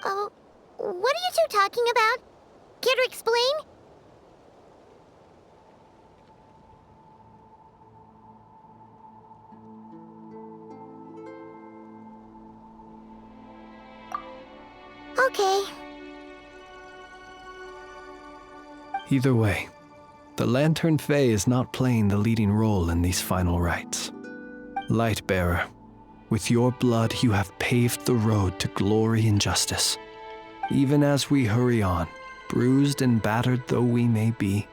Oh, what are you two talking about? Care to explain? Okay. Either way, the Lantern Fae is not playing the leading role in these final rites. Lightbearer, with your blood you have paved the road to glory and justice. Even as we hurry on, bruised and battered though we may be,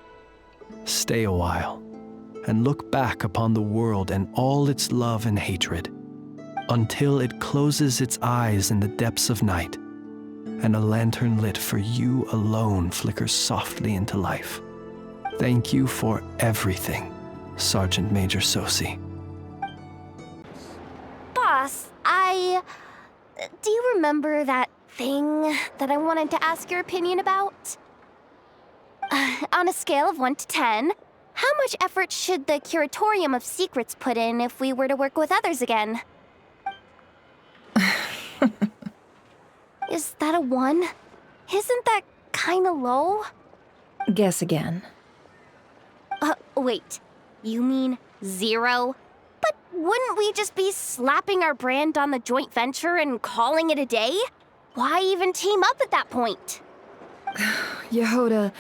stay a while and look back upon the world and all its love and hatred, until it closes its eyes in the depths of night, and a lantern lit for you alone flickers softly into life. Thank you for everything, Sergeant Major Sosi. Boss, do you remember that thing that I wanted to ask your opinion about? On a scale of 1 to 10, How much effort should the Curatorium of Secrets put in if we were to work with others again? Is that a 1? Isn't that kinda low? Guess again. Wait. You mean 0? But wouldn't we just be slapping our brand on the joint venture and calling it a day? Why even team up at that point? Jahoda,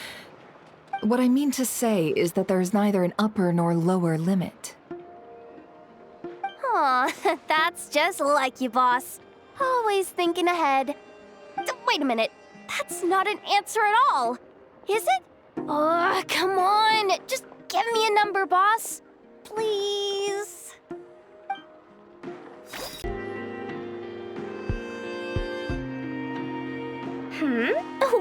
what I mean to say is that there's neither an upper nor lower limit. Aw, that's just like you, boss. Always thinking ahead. Wait a minute. That's not an answer at all. Is it? Oh, come on. Just give me a number, boss. Please.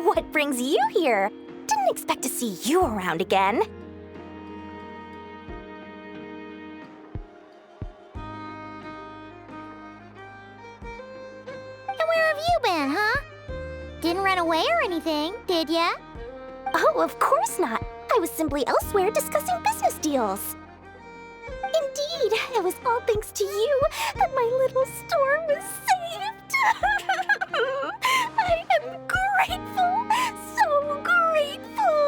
What brings you here? Didn't expect to see you around again. And where have you been, huh? Didn't run away or anything, did ya? Oh, of course not. I was simply elsewhere discussing business deals. Indeed, it was all thanks to you that my little store was saved. I am grateful, so grateful.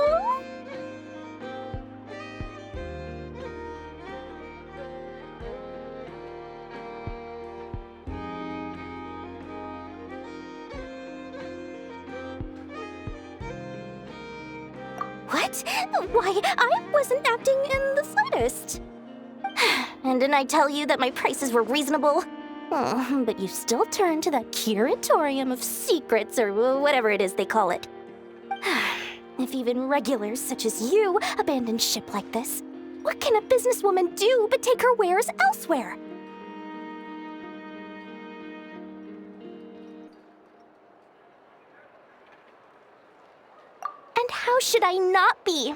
What? Why, I wasn't acting in the slightest. And didn't I tell you that my prices were reasonable? Oh, but you still turn to that Curatorium of Secrets, or whatever it is they call it. If even regulars such as you abandon ship like this, what can a businesswoman do but take her wares elsewhere? And how should I not be,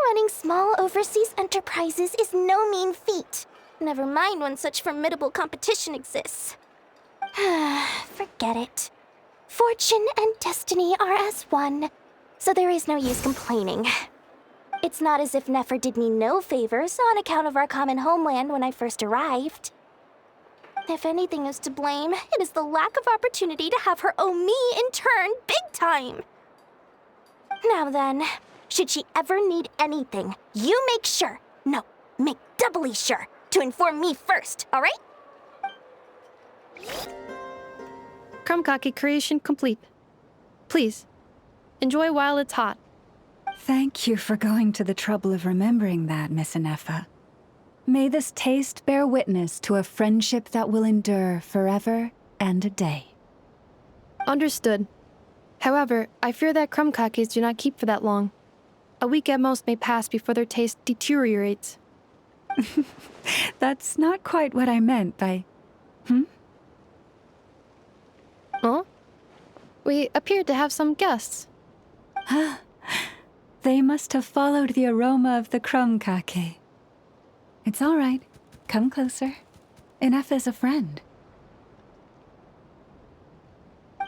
Running small overseas enterprises is no mean feat. Never mind when such formidable competition exists. Forget it. Fortune and destiny are as one, so there is no use complaining. It's not as if Nefer did me no favors on account of our common homeland when I first arrived. If anything is to blame, it is the lack of opportunity to have her owe me in turn big time. Now then, should she ever need anything, you make sure, no, make doubly sure, to inform me first, all right? Krumkake creation complete. Please, enjoy while it's hot. Thank you for going to the trouble of remembering that, Miss Anefa. May this taste bear witness to a friendship that will endure forever and a day. Understood. However, I fear that krumkakes do not keep for that long. A week at most may pass before their taste deteriorates. That's not quite what I meant by... Oh? We appear to have some guests. They must have followed the aroma of the krumkake. It's all right. Come closer. Enough is a friend.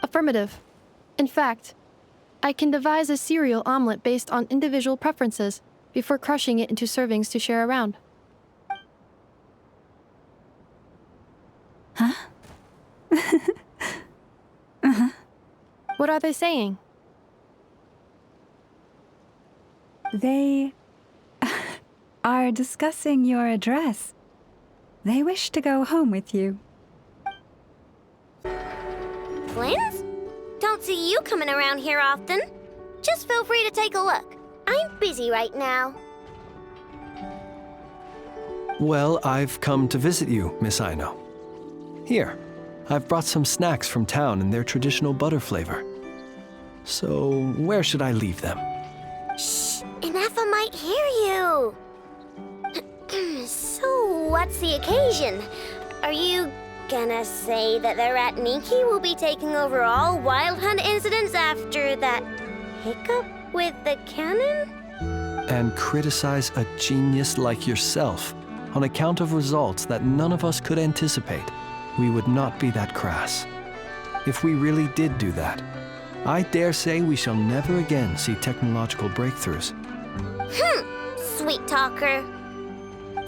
Affirmative. In fact, I can devise a cereal omelet based on individual preferences before crushing it into servings to share around. Huh? What are they saying? They are discussing your address. They wish to go home with you. Flins? Don't see you coming around here often. Just feel free to take a look. I'm busy right now. Well, I've come to visit you, Miss Aino. Here, I've brought some snacks from town in their traditional butter flavor. So, where should I leave them? Shh, Inefa might hear you. So, what's the occasion? Are you gonna say that the Rat Niki will be taking over all Wild Hunt incidents after that hiccup with the Canon? And criticize a genius like yourself on account of results that none of us could anticipate. We would not be that crass. If we really did do that, I dare say we shall never again see technological breakthroughs. sweet talker.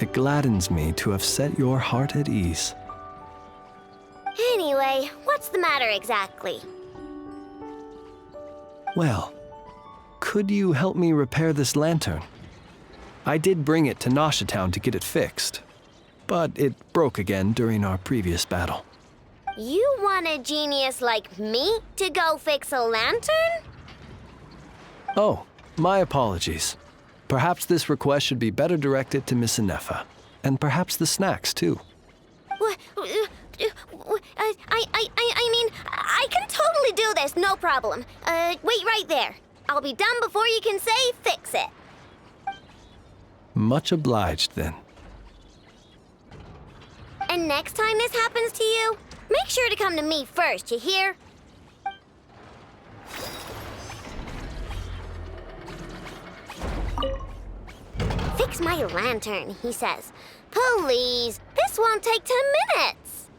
It gladdens me to have set your heart at ease. Anyway, what's the matter exactly? Well, could you help me repair this lantern? I did bring it to Nasha Town to get it fixed, but it broke again during our previous battle. You want a genius like me to go fix a lantern? Oh, my apologies. Perhaps this request should be better directed to Miss Inefa, and perhaps the snacks too. What? I mean, I can totally do this, no problem. Wait right there. I'll be done before you can say fix it. Much obliged, then. And next time this happens to you, make sure to come to me first, you hear? Fix my lantern, he says. Please, this won't take 10 minutes.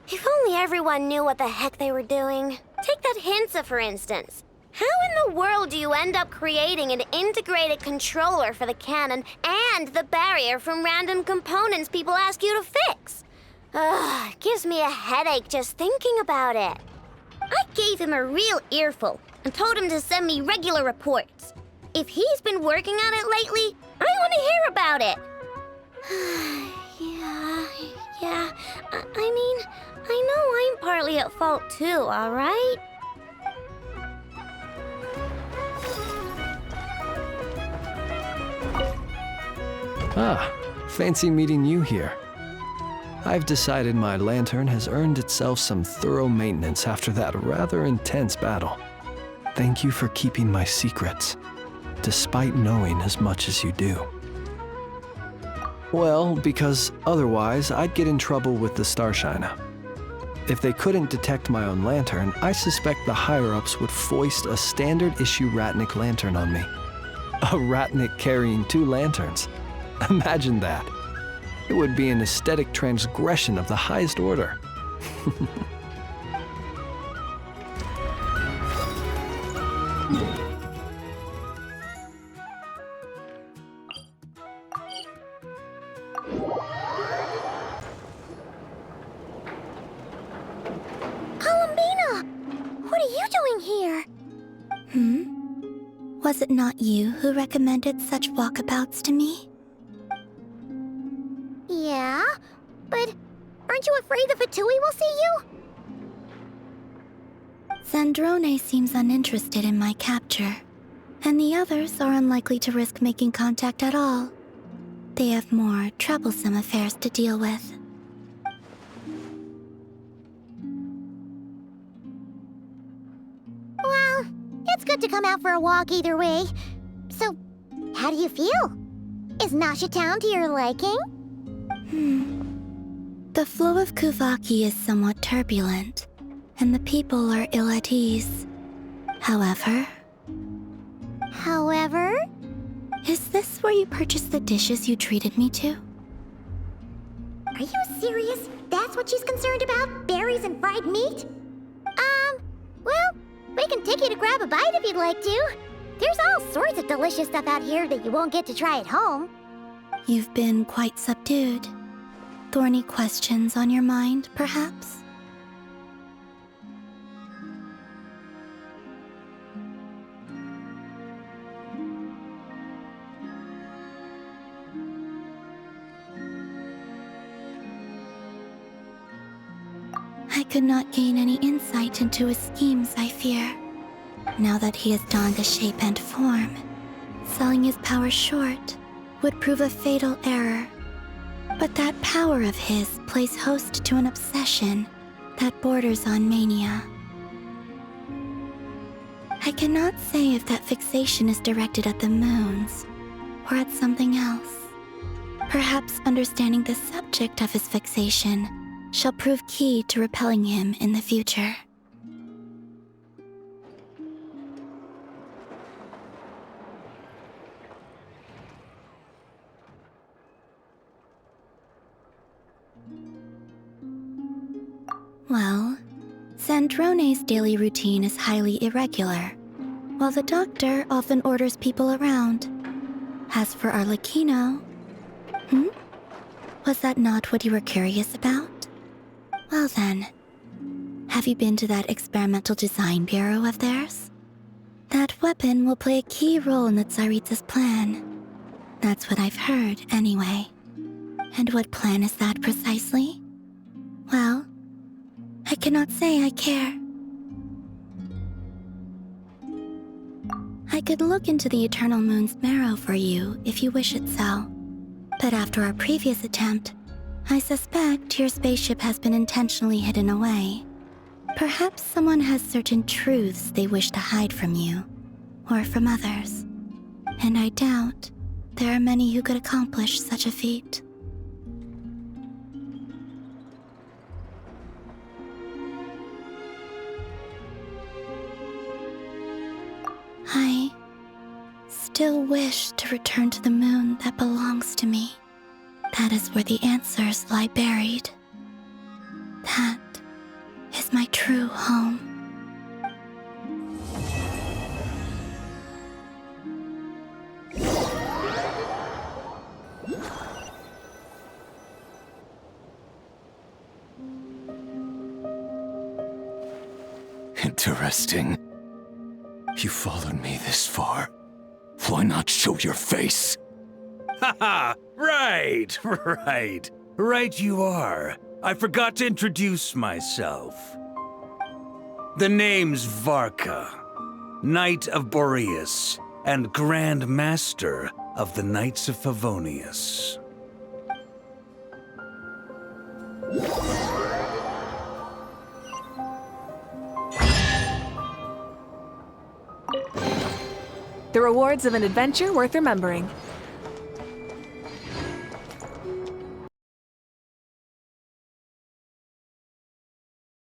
If only everyone knew what the heck they were doing. Take that Hinsa, for instance. How in the world do you end up creating an integrated controller for the Canon and the barrier from random components people ask you to fix? Ugh, gives me a headache just thinking about it. I gave him a real earful and told him to send me regular reports. If he's been working on it lately, I want to hear about it. Yeah. I mean, I know I'm partly at fault too, all right? Ah, fancy meeting you here. I've decided my lantern has earned itself some thorough maintenance after that rather intense battle. Thank you for keeping my secrets, despite knowing as much as you do. Well, because otherwise I'd get in trouble with the Starshiner. If they couldn't detect my own lantern, I suspect the higher-ups would foist a standard-issue Ratnik lantern on me. A Ratnik carrying 2 lanterns. Imagine that. It would be an aesthetic transgression of the highest order. Was it not you who recommended such walkabouts to me? Yeah, but aren't you afraid the Fatui will see you? Zandrone seems uninterested in my capture, and the others are unlikely to risk making contact at all. They have more troublesome affairs to deal with. Well, it's good to come out for a walk either way. So, how do you feel? Is Nasha Town to your liking? The flow of Kuvaki is somewhat turbulent, and the people are ill at ease. However... Is this where you purchased the dishes you treated me to? Are you serious? That's what she's concerned about? Berries and fried meat? Well, we can take you to grab a bite if you'd like to. There's all sorts of delicious stuff out here that you won't get to try at home. You've been quite subdued. Thorny questions on your mind, perhaps? I could not gain any insight into his schemes, I fear. Now that he has donned the shape and form, selling his power short would prove a fatal error. But that power of his plays host to an obsession that borders on mania. I cannot say if that fixation is directed at the moons or at something else. Perhaps understanding the subject of his fixation shall prove key to repelling him in the future. Well, Zandrone's daily routine is highly irregular, while the doctor often orders people around. As for Arlecchino... Was that not what you were curious about? Well then, have you been to that experimental design bureau of theirs? That weapon will play a key role in the Tsaritsa's plan. That's what I've heard, anyway. And what plan is that precisely? Well, I cannot say I care. I could look into the Eternal Moon's marrow for you if you wish it so. But after our previous attempt, I suspect your spaceship has been intentionally hidden away. Perhaps someone has certain truths they wish to hide from you, or from others. And I doubt there are many who could accomplish such a feat. I still wish to return to the moon that belongs to me. That is where the answers lie buried. That is my true home. Interesting. You followed me this far. Why not show your face? Haha! Right! Right you are. I forgot to introduce myself. The name's Varka, Knight of Boreas, and Grand Master of the Knights of Favonius. The rewards of an adventure worth remembering.